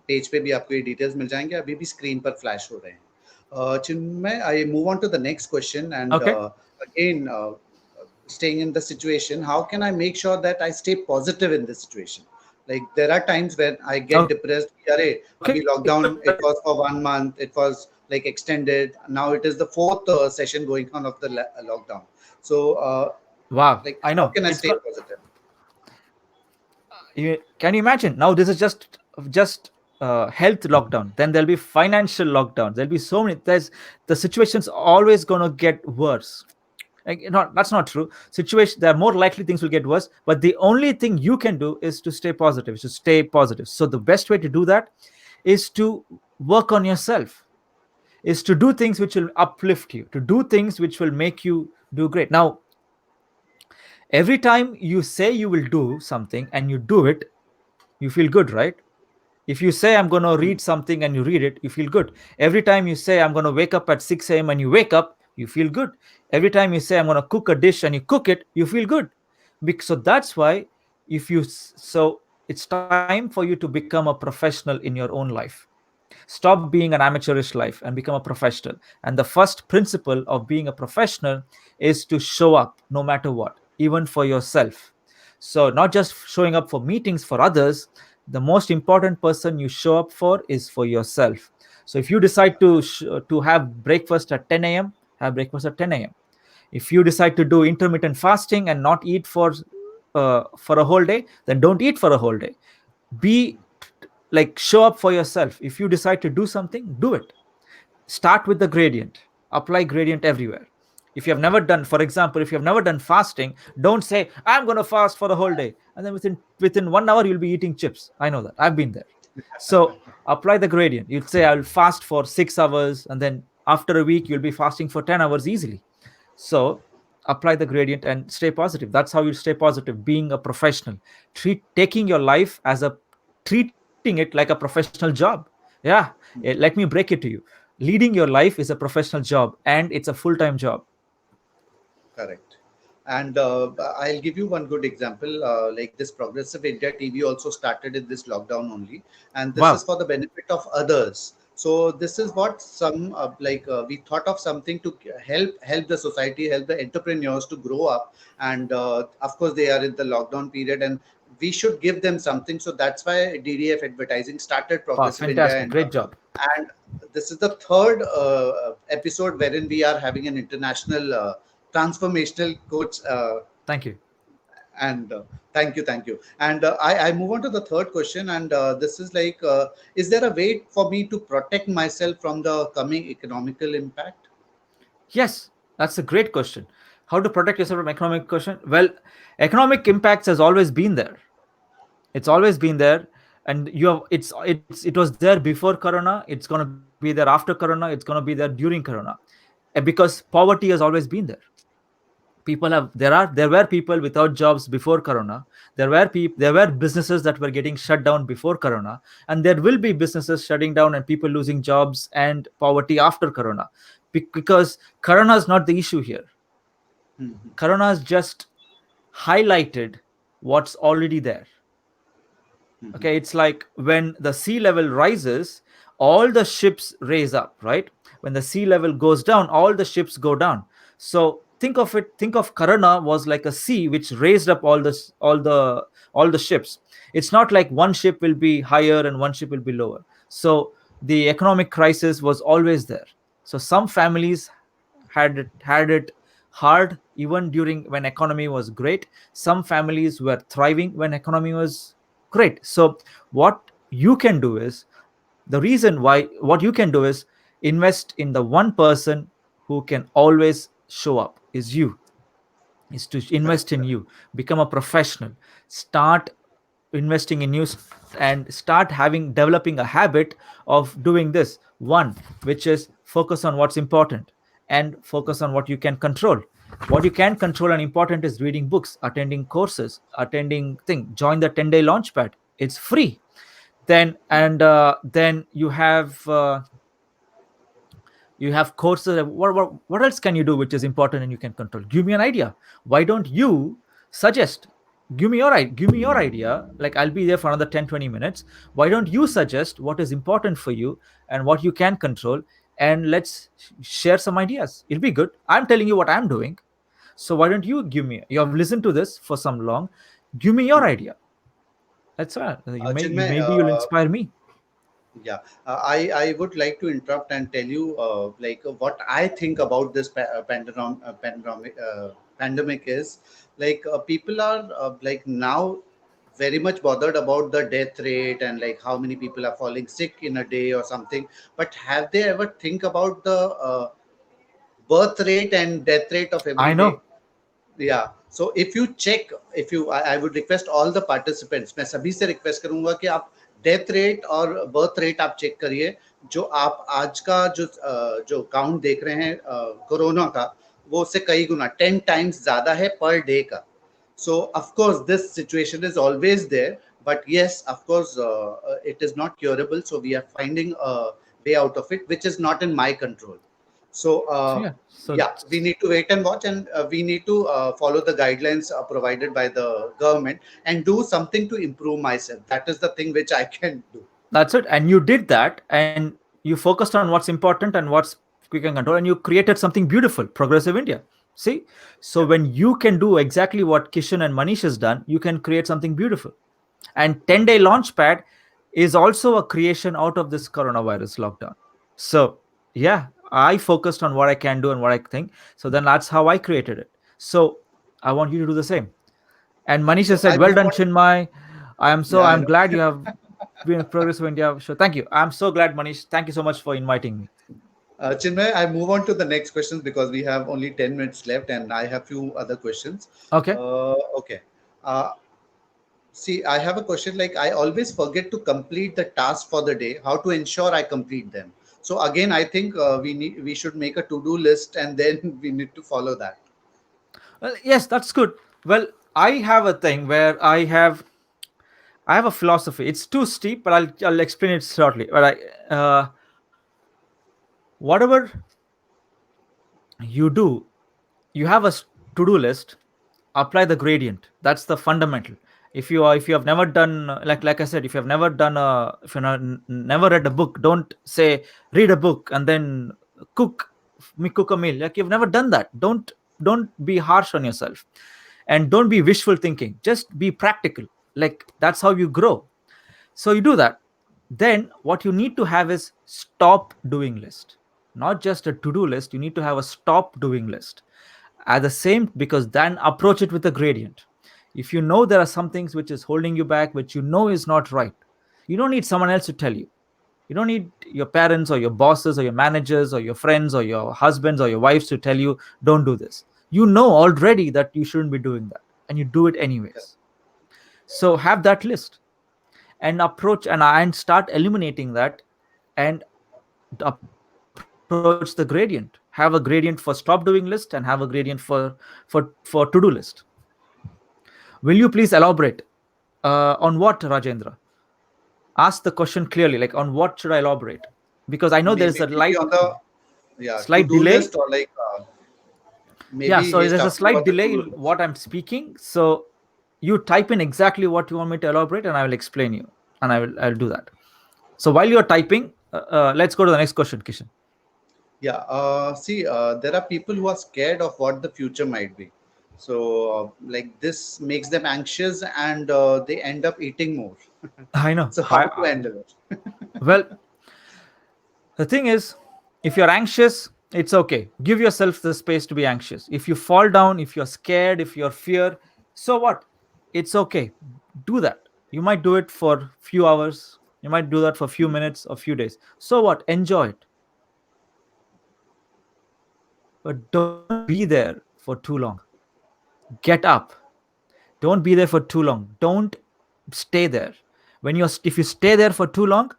page पे भी आपको ये डिटेल्स मिल जाएंगे, अभी भी स्क्रीन पर फ्लैश हो रहे हैं. चिन्मय, I move on to the next question, and Okay. again, staying in the situation, how can I make sure that I stay positive in this situation? Like there are times when I get Okay. depressed. Arey, abhi lockdown, it was for 1 month, it was like extended. Now it is the fourth session going on of the lockdown. So, Wow. like, I how know. can I It's stay got. positive? Can you imagine? Now this is just health lockdown. Then there'll be financial lockdown. There'll be so many. There's the situation's always gonna get worse. Like, not that's not true. Situation, there are more likely things will get worse. But the only thing you can do is to stay positive. Is to stay positive. So the best way to do that is to work on yourself. Is to do things which will uplift you. To do things which will make you do great. Now, every time you say you will do something and you do it, you feel good, right? If you say I'm going to read something and you read it, you feel good. Every time you say I'm going to wake up at 6 a.m. and you wake up, you feel good. Every time you say I'm going to cook a dish and you cook it, you feel good. So that's why, if you so it's time for you to become a professional in your own life. Stop being an amateurish life and become a professional. And the first principle of being a professional is to show up no matter what, even for yourself. So, not just showing up for meetings for others, the most important person you show up for is for yourself. So, if you decide to have breakfast at 10 a.m., have breakfast at 10 a.m. If you decide to do intermittent fasting and not eat for a whole day, then don't eat for a whole day. Be like show up for yourself. If you decide to do something, do it. Start with the gradient, apply gradient everywhere. If you have never done, for example, if you have never done fasting, don't say I'm going to fast for the whole day, and then within 1 hour you'll be eating chips. I know that, I've been there. So apply the gradient. You'll say I'll fast for 6 hours, and then after a week you'll be fasting for 10 hours easily. So apply the gradient and stay positive. That's how you stay positive, being a professional. Taking your life as a treating it like a professional job. Yeah. Let me break it to you. Leading your life is a professional job, and it's a full-time job. Correct. And I'll give you one good example. Like this Progressive India TV also started in this lockdown only, and this is Wow. for the benefit of others. So this is what some we thought of something to help the society, help the entrepreneurs to grow up, and of course they are in the lockdown period, and we should give them something. So that's why DDF Advertising started Wow, Progressive India, fantastic, great job. and this is the third episode wherein we are having an international transformational coach. Thank you. And thank you. And I move on to the third question, and this is like, is there a way for me to protect myself from the coming economical impact? Yes, that's a great question. How to protect yourself from economic question? Well, economic impacts has always been there. It's always been there, and you have it was there before corona, it's going to be there after corona, it's going to be there during corona. And because poverty has always been there. There were people without jobs before corona. There were businesses that were getting shut down before corona, and there will be businesses shutting down and people losing jobs and poverty after corona. Because corona is not the issue here. Mhm, Corona has just highlighted what's already there. mhm. Okay, it's like when the sea level rises, all the ships raise up, right? When the sea level goes down, all the ships go down. So think of corona was like a sea which raised up all the ships. It's not like one ship will be higher and one ship will be lower. So the economic crisis was always there. So some families had it hard even during when economy was great. Some families were thriving when economy was great. So what you can do is, the reason why what you can do is invest in the one person who can always show up is you. Is to Correct, invest in correct. you, become a professional, start investing in you, and start having developing a habit of doing this one, which is focus on what's important and focus on what you can control. What you can control and important is reading books, attending courses, attending thing, join the 10-day launch pad, it's free. Then you have courses. What else can you do which is important and you can control? Give me an idea. Why don't you suggest? Give me your idea. Like, I'll be there for another 10, 20 minutes. Why don't you suggest what is important for you and what you can control, and let's share some ideas. It'll be good. I'm telling you what I'm doing. So why don't you give me, you have listened to this for some long, give me your idea. That's all. Chinmay, Maybe you'll inspire me. yeah, I would like to interrupt and tell you what I think about this pandemic is like people are like now very much bothered about the death rate and like how many people are falling sick in a day or something. But have they ever think about the birth rate and death rate of I every day? know. या so if you check if you I would request all the participants, मैं सभी से request करूंगा कि आप death rate और birth rate आप check करिए। जो आप आज का जो काउंट देख रहे हैं कोरोना का, वो उससे कई गुना 10 टाइम्स ज्यादा है पर डे का। So of course this situation is always there, but yes, of course it is not curable. So we are finding a way out of it, which is not in my control. So So yeah. So yeah, we need to wait and watch, and we need to follow the guidelines provided by the government and do something to improve myself. That is the thing which I can do. that's it. And you did that, and you focused on what's important and what's quick and control, and you created something beautiful, Progressive India. See? So Yeah, when you can do exactly what Kishan and Manish has done, you can create something beautiful. And 10-day launchpad is also a creation out of this coronavirus lockdown. So yeah, I focused on what I can do and what I think. So then that's how I created it. So I want you to do the same. And Manish so has said, I well move done, on. Chinmai. Yeah, I I'm know. glad you have. Progressive India show. Thank you. I'm so glad, Manish. Thank you so much for inviting me. Chinmay, I move on to the next questions because we have only 10 minutes left and I have few other questions. Okay. Okay. Uh, See, I have a question like I always forget to complete the task for the day. How to ensure I complete them? So again, I think we should make a to-do list and then we need to follow that. Well, yes, that's good. Well, I have a thing where I have a philosophy. It's too steep, but I'll explain it shortly. But whatever you do, you have a to-do list. Apply the gradient. That's the fundamental. If you have never done like I said, if you have never done a if you never read a book, don't say read a book and then cook cook a meal. Like you've never done that. Don't be harsh on yourself, and don't be wishful thinking. Just be practical. Like that's how you grow. So you do that. Then what you need to have is stop doing list. Not just a to-do list. You need to have a stop doing list at the same, because then approach it with a gradient. If you know there are some things which is holding you back, which you know is not right, you don't need someone else to tell you. You don't need your parents or your bosses or your managers or your friends or your husbands or your wives to tell you don't do this. You know already that you shouldn't be doing that, and you do it anyways. So have that list and approach and start eliminating that, and approach the gradient. Have a gradient for stop doing list and have a gradient for to do list. Will you please elaborate on what, Rajendra? Ask the question clearly, like on what should I elaborate? Because I know there is a Maybe on the slight to-do list delay. or like Yeah, maybe so he's there's a talking slight about the delay to-do in list. what I'm speaking. So you type in exactly what you want me to elaborate, and I will explain you, and I'll do that. So while you're typing, let's go to the next question, Kishan. Yeah. See, there are people who are scared of what the future might be. So, like this makes them anxious and they end up eating more. I know. So, how to handle it? Well, the thing is, if you're anxious, it's okay. Give yourself the space to be anxious. If you fall down, if you're scared, if you're fear, so what? It's okay. Do that. You might do it for few hours. You might do that for few minutes or few days. So what? Enjoy it. But don't be there for too long. Get up. Don't be there for too long. Don't stay there. If you stay there for too long,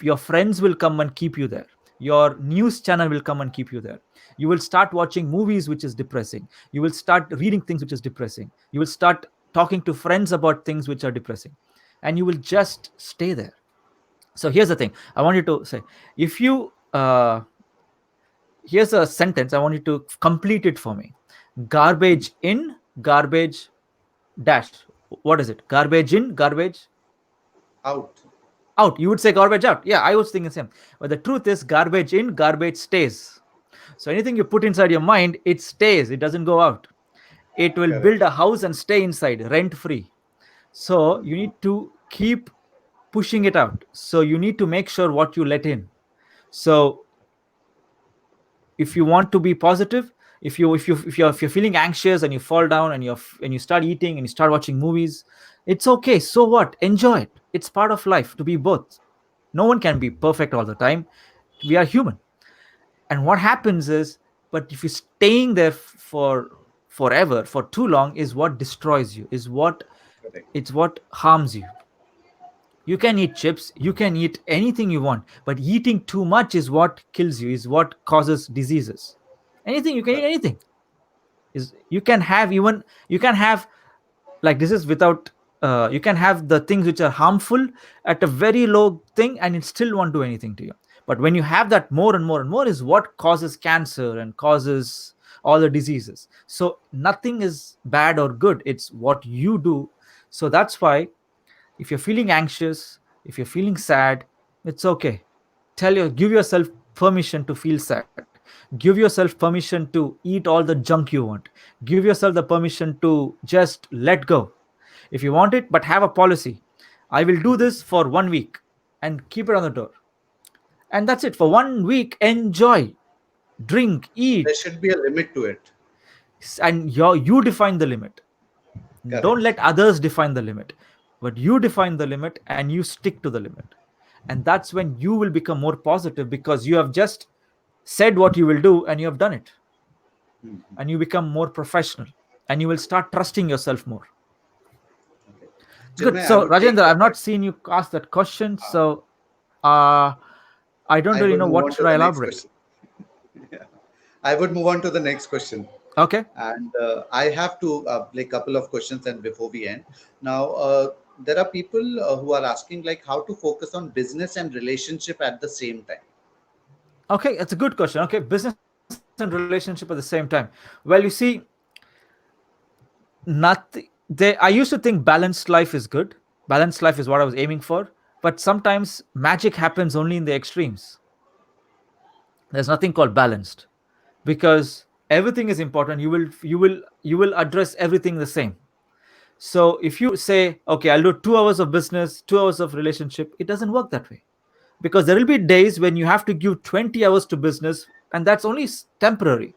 your friends will come and keep you there. Your news channel will come and keep you there. You will start watching movies which is depressing. You will start reading things which is depressing. You will start talking to friends about things which are depressing, and you will just stay there. So here's the thing I want you to say. If you Here's a sentence, I want you to complete it for me. Garbage in, garbage dash. What is it? Garbage in, garbage Out. out. You would say garbage out. Yeah, I was thinking the same. But the truth is, garbage in, garbage stays. So anything you put inside your mind, it stays. It doesn't go out. It will Correct. build a house and stay inside, rent free. So you need to keep pushing it out. So you need to make sure what you let in. So if you want to be positive, if you're feeling anxious and you fall down and you start eating and you start watching movies, it's okay. So what? Enjoy it. It's part of life to be both. No one can be perfect all the time. We are human. And what happens is, but if you're staying there for forever, for too long, is what destroys you, Correct. it's what harms you. You can eat chips, you can eat anything you want, but eating too much is what kills you, is what causes diseases. Anything, you can eat Correct. anything. Is You can have, even you can have, like this is without you can have the things which are harmful at a very low thing, and it still won't do anything to you. But when you have that more and more and more, is what causes cancer and causes all the diseases. So nothing is bad or good, it's what you do. So that's why, if you're feeling anxious, if you're feeling sad, it's okay. Give yourself permission to feel sad. Give yourself permission to eat all the junk you want. Give yourself the permission to just let go if you want it, but have a policy. I will do this for 1 week and keep it on the door. And that's it. For 1 week, enjoy, drink, There eat, should be a limit to it. and you define the limit. Don't Correct. let others define the limit. but you define the limit and you stick to the limit. And that's when you will become more positive, because you have just said what you will do and you have done it, Mhm. and you become more professional, and you will start trusting yourself more. Okay. Good. Chinmay, I So would take Rajendra, I've that. not seen you ask that question, Uh, so uh, I don't I really would know move what on should to I the next elaborate. question. Yeah. I would move on to the next question. Okay. And I have to like couple of questions, and before we end, now there are people who are asking like how to focus on business and relationship at the same time. Okay, it's a good question. Okay, business and relationship at the same time. Well, you see, nothing. I used to think balanced life is good. Balanced life is what I was aiming for. But sometimes magic happens only in the extremes. There's nothing called balanced, because everything is important. You will address everything the same. So if you say, okay, I'll do 2 hours of business, 2 hours of relationship, it doesn't work that way, because there will be days when you have to give 20 hours to business, and that's only temporary,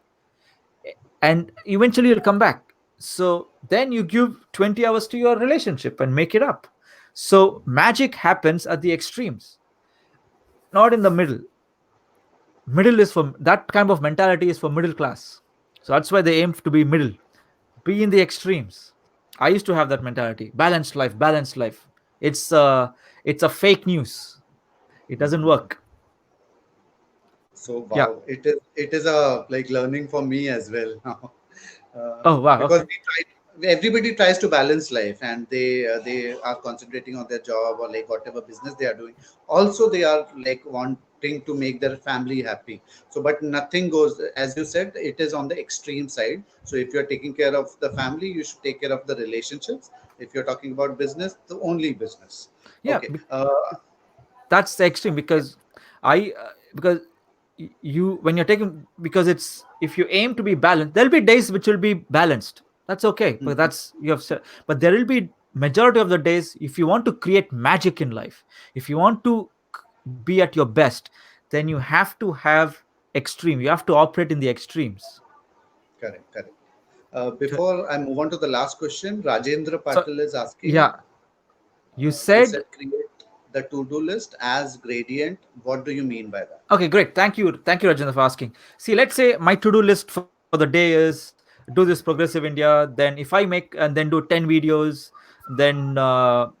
and eventually you'll come back. So then you give 20 hours to your relationship and make it up. So magic happens at the extremes, not in the middle. Middle is for that kind of mentality, is for middle class. So that's why they aim to be middle, be in the extremes. I used to have that mentality, balanced life, balanced life. It's a fake news. It doesn't work. So Yeah. wow, it is a like learning for me as well now. Oh wow. Because Okay. everybody tries to balance life, and they are concentrating on their job or like whatever business they are doing. Also, they are like wanting to make their family happy. So, but nothing goes, as you said, it is on the extreme side. So, if you're taking care of the family, you should take care of the relationships. If you're talking about business, the only business. Yeah. Okay. That's the extreme, Yeah. because because you, when you're taking, because it's, if you aim to be balanced, there'll be days which will be balanced. That's okay, but Mhm. that's you have said. But there will be majority of the days, if you want to create magic in life, if you want to be at your best, then you have to have extreme. You have to operate in the extremes. Correct. Correct. To- Before I move on to the last question, Rajendra so Patil is asking, yeah, you you said. said create the to-do list as gradient. What do you mean by that? Okay, great. Thank you, Rajendra, for asking. See, let's say my to-do list for the day is do this progressive India. Then if I make and then do 10 videos, then go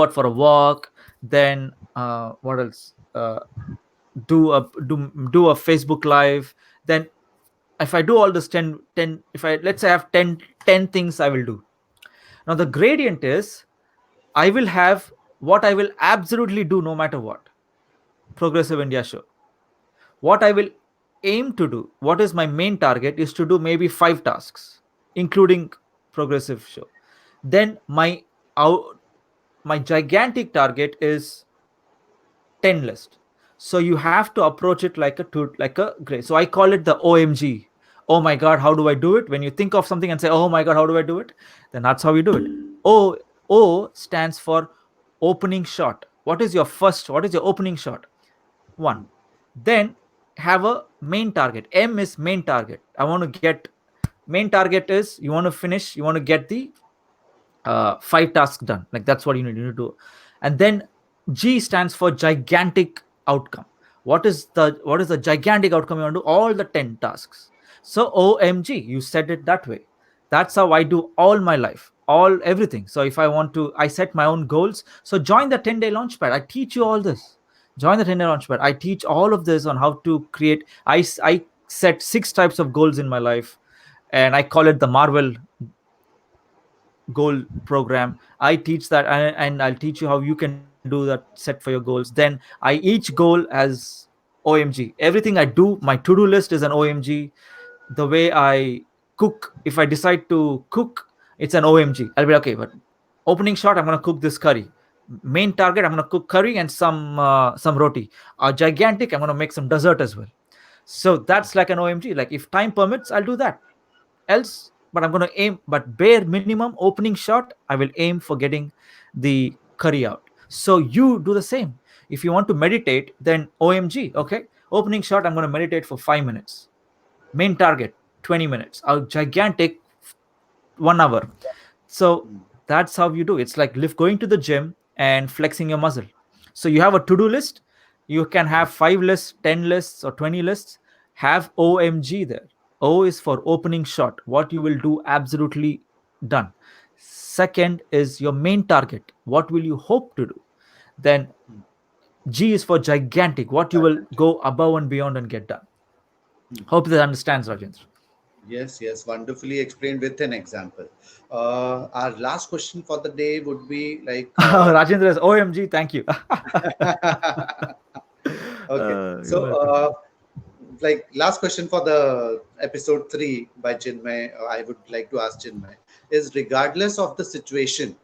out for a walk, then what else? Do a Facebook live. Then if I do all this 10, if I, let's say I have 10 things I will do. Now the gradient is, I will have what I will absolutely do no matter what. Progressive India show. What I will aim to do, what is my main target, is to do maybe 5 tasks, including progressive show. Then out, my gigantic target is 10 list. So you have to approach it like a grade. So I call it the OMG. Oh my god, how do I do it? When you think of something and say, oh my god, how do I do it? Then that's how you do it. O stands for opening shot. What is your opening shot? One. Then have a main target. M is main target. I want to get, main target is, you want to finish, you want to get the 5 tasks done. Like that's what you need to do. And then G stands for gigantic outcome. What is the gigantic outcome you want to do? All the 10 tasks. So OMG, you said it that way. That's how I do all my life, all everything. So if I want to, I set my own goals. So join the 10-day launchpad. I teach you all this. Join the 10-day launchpad. I teach all of this on how to create. I set 6 types of goals in my life, and I call it the Marvel goal program. I teach that, and I'll teach you how you can do that, set for your goals. Then each goal as OMG. Everything I do, my to-do list is an OMG. The way I cook, if I decide to cook, it's an OMG. I'll be like, okay, but opening shot, I'm going to cook this curry. Main target, I'm going to cook curry and some roti. Gigantic, I'm going to make some dessert as well. So that's like an OMG. Like if time permits, I'll do that. Else, but I'm going to aim, but bare minimum opening shot, I will aim for getting the curry out. So you do the same. If you want to meditate, then OMG, okay, opening shot, I'm going to meditate for 5 minutes. Main target 20 minutes, a gigantic 1 hour. So Hmm. That's how you do. It's like lift going to the gym and flexing your muscle. So you have a to-do list. You can have 5 lists, 10 lists, or 20 lists. Have OMG there. O is for opening shot, what you will do absolutely done. Second is your main target, what will you hope to do. Then Hmm. G is for gigantic, what you will Gigantic. go above and beyond and get done. Hmm. Hope that understands, Rajendra. Yes, yes, wonderfully explained with an example. Our last question for the day would be like, Rajendra is OMG, thank you. okay, You're so welcome. like last question for the episode 3 by Chinmay, I would like to ask Chinmay is regardless of the situation,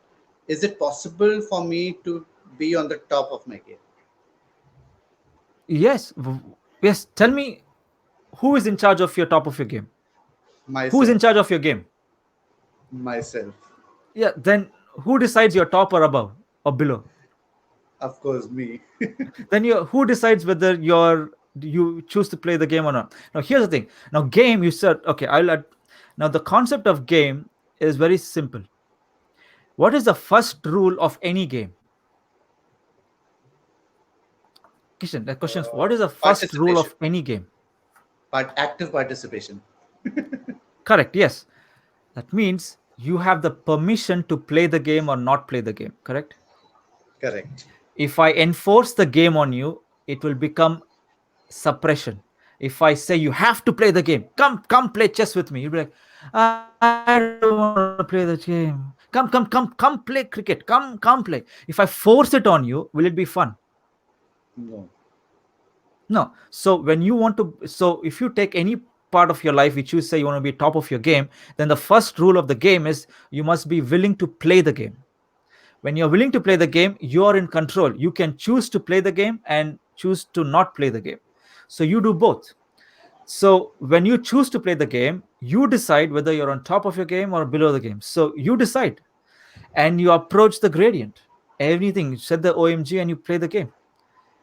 is it possible for me to be on the top of my game? Yes, yes. Tell me, who is in charge of your top of your game? Who is in Myself, charge of your game? myself, Yeah, then who decides you're top or above or below? of course, me. Then you who decides whether you choose to play the game or not? Now here's the thing. Now game, you said okay. Now the concept of game is very simple. What is the first rule of any game? Kishan, the question is, what is the first rule Participation, of any game? but active participation. Correct. Yes. That means you have the permission to play the game or not play the game. Correct. Correct. If I enforce the game on you, it will become suppression. If I say you have to play the game, come play chess with me, you'll be like, I don't want to play the game. Come play cricket. Come play. If I force it on you, will it be fun? No. No. So when you want to, so if you take any part of your life which you say you want to be top of your game, then the first rule of the game is you must be willing to play the game. When you're willing to play the game, you're in control. You can choose to play the game and choose to not play the game. So you do both. So when you choose to play the game, you decide whether you're on top of your game or below the game. So you decide and you approach the gradient. Everything, you set the OMG and you play the game.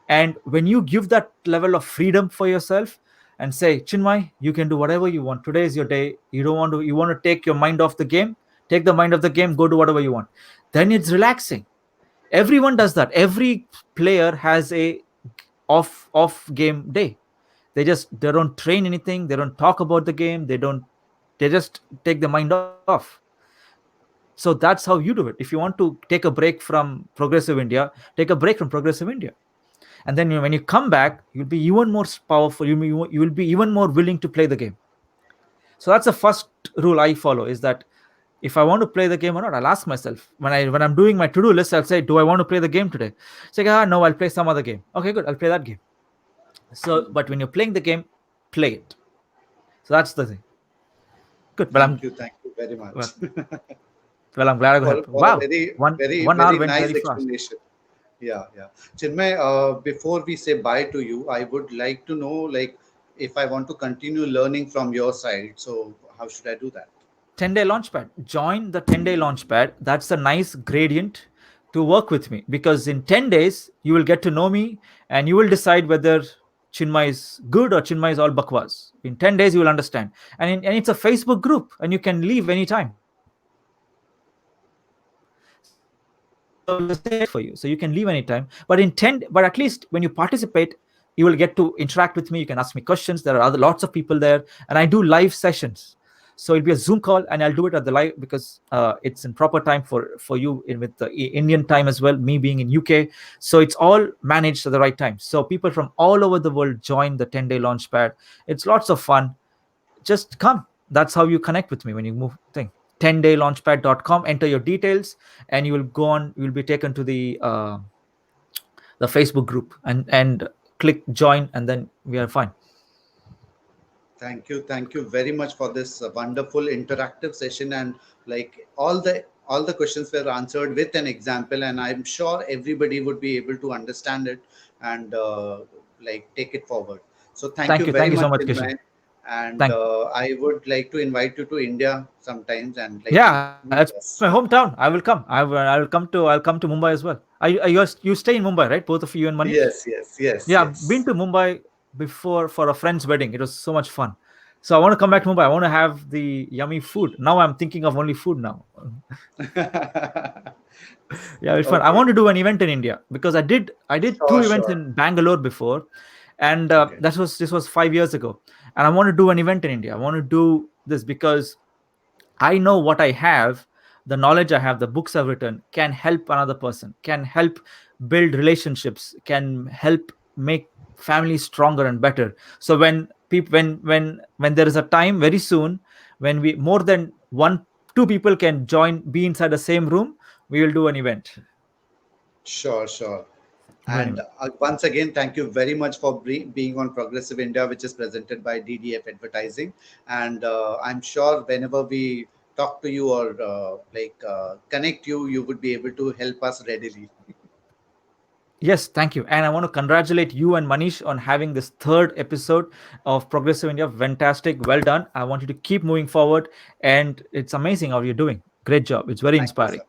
And when you give that level of freedom for yourself and say, Chinmai, you can do whatever you want. Today is your day. You want to take your mind off the game, take the mind of the game, go do whatever you want. Then it's relaxing. Everyone does that. Every player has a off game day. They don't train anything, they don't talk about the game, they just take the mind off. So that's how you do it. If you want to take a break from progressive India, take a break from progressive India. And then when you come back, you'll be even more powerful, you will be even more willing to play the game. So that's the first rule I follow, is that if I want to play the game or not, I'll ask myself when I'm doing my to-do list, I'll say, do I want to play the game today? It's like, no, I'll play some other game. Okay, good, I'll play that game. So but when you're playing the game, play it. So that's the thing. Good. Thank you very much Well, well, I'm glad I could help. for a Wow, very, very, one hour very went nice very fast. explanation. Yeah, yeah. Chinmay, before we say bye to you, I would like to know, like, if I want to continue learning from your side, so how should I do that? 10-day launchpad. Join the 10-day launchpad. That's a nice gradient to work with me, because in 10 days you will get to know me and you will decide whether Chinmay is good or Chinmay is all bakwas. In 10 days you will understand. And it's a Facebook group and you can leave anytime. So it's a safe place for you. So you can leave anytime. But at least when you participate, you will get to interact with me. You can ask me questions. There are other lots of people there, and I do live sessions. So it'll be a Zoom call, and I'll do it at the live, because it's in proper time for you with the Indian time as well. Me being in UK, so it's all managed at the right time. So people from all over the world join the 10-day launchpad. It's lots of fun. Just come. That's how you connect with me when you move thing. 10daylaunchpad.com, enter your details, and you will go on, you will be taken to the Facebook group, and click join, and then we are fine. Thank you very much for this wonderful interactive session, and like all the questions were answered with an example, and I'm sure everybody would be able to understand it and like take it forward. So thank you Thank very you so much, much, Kishan. Chinmay, and Thank I would like to invite you to India sometimes and like Yeah, it's my meet hometown. us. I will come. I'll come to Mumbai as well. You stay in Mumbai, right? Both of you and Manish. Yes, yes, yes, Yeah, I've been yes. to Mumbai before for a friend's wedding. It was so much fun. So I want to come back to Mumbai. I want to have the yummy food. Now I'm thinking of only food now. Yeah, it's fun. I Okay. want to do an event in India because I did two Sure, events sure. in Bangalore before, and Okay. this was 5 years ago, and I want to do an event in India. I want to do this because I know what I have, the knowledge I have, the books I've written can help another person, can help build relationships, can help make families stronger and better. So when people when there is a time very soon when we more than one two people can join be inside the same room, we will do an event. Sure, sure. Do an And event. once again, thank you very much for being on Progressive India, which is presented by DDF Advertising. And I'm sure whenever we talk to you or connect you, you would be able to help us readily. Yes, thank you. And I want to congratulate you and Manish on having this third episode of Progressive India. Fantastic. Well done. I want you to keep moving forward. And it's amazing how you're doing. Great job. It's very Thank you, inspiring. sir.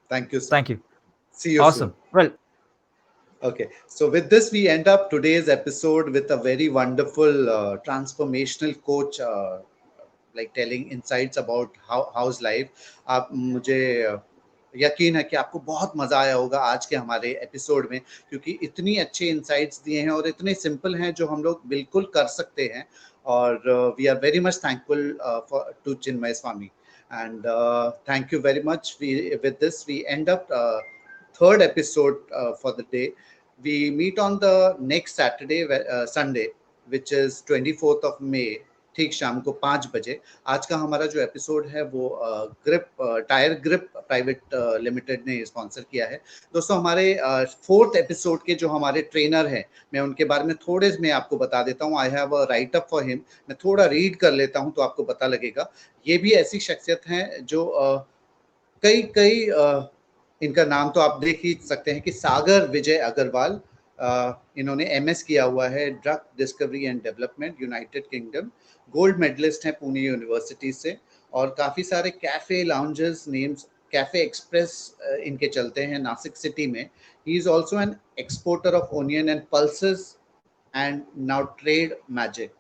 Thank you, sir. Thank you. See you soon. Awesome. Well, Okay, so with this, we end up today's episode with a very wonderful transformational coach, like telling insights about how's life. आप मुझे यकीन है कि आपको बहुत मजा आया होगा आज के हमारे एपिसोड में, क्योंकि इतनी अच्छे इंसाइट्स दिए हैं और इतने सिंपल हैं जो हम लोग बिल्कुल कर सकते हैं. और we are very much thankful for to Chinmay Swami. And thank you very much. With this, we end up third episode for the day. We meet on the next Saturday, Sunday, which is 24th of May. ठीक शाम को 5 बजे. आज का हमारा जो episode है वो grip tyre grip private limited ने स्पॉन्सर किया है. दोस्तों, हमारे फोर्थ एपिसोड के जो हमारे ट्रेनर हैं, मैं उनके बारे में थोड़े में आपको बता देता हूँ. I have a right up for him. मैं थोड़ा रीड कर लेता हूँ तो आपको पता लगेगा. ये भी ऐसी शख्सियत हैं जो कई कई इनका नाम तो आप देख ही सकते हैं कि सागर विजय अग्रवाल. इन्होंने एमएस किया हुआ है drug discovery and development, United Kingdom. Gold medalist हैं पुणे यूनिवर्सिटी से. और काफ़ी सारे cafe lounges names, cafe express इनके चलते हैं नासिक सिटी में. He is also an exporter of onion and pulses and now Trade Magic.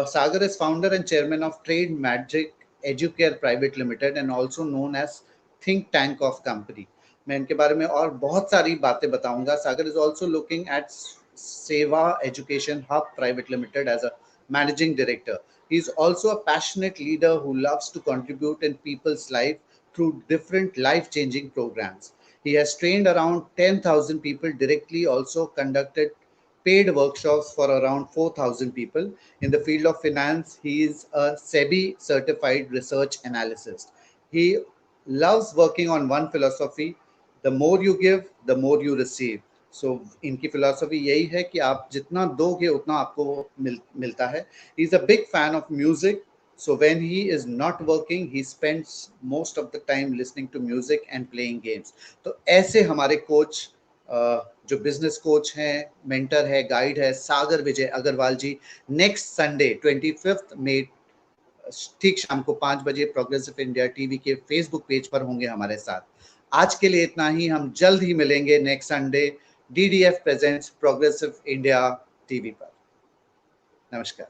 Sagar is founder and chairman of Trade Magic Educare Private Limited and also known as Think Tank of Company. मैं इनके बारे में और बहुत सारी बातें बताऊंगा. सागर is also looking at Seva Education Hub Private Limited as a managing director. He is also a passionate leader who loves to contribute in people's life through different life-changing programs. He has trained around 10,000 people directly, also conducted paid workshops for around 4,000 people. In the field of finance, he is a SEBI certified research analyst. He loves working on one philosophy: the more you give, the more you receive. So इनकी philosophy यही है कि आप जितना दोगे उतना आपको मिलता है. He is a big fan of music. So when he is not working, he spends most of the time listening to music and playing games. तो ऐसे हमारे कोच, जो बिजनेस कोच हैं, मेंटर है, गाइड है, सागर विजय अग्रवाल जी, नेक्स्ट संडे 25 मई ठीक शाम को 5 बजे प्रोग्रेसिव इंडिया टीवी के फेसबुक पेज पर होंगे हमारे साथ. आज के लिए इतना ही. हम जल्द ही मिलेंगे next Sunday DDF presents progressive India TV पर. नमस्कार.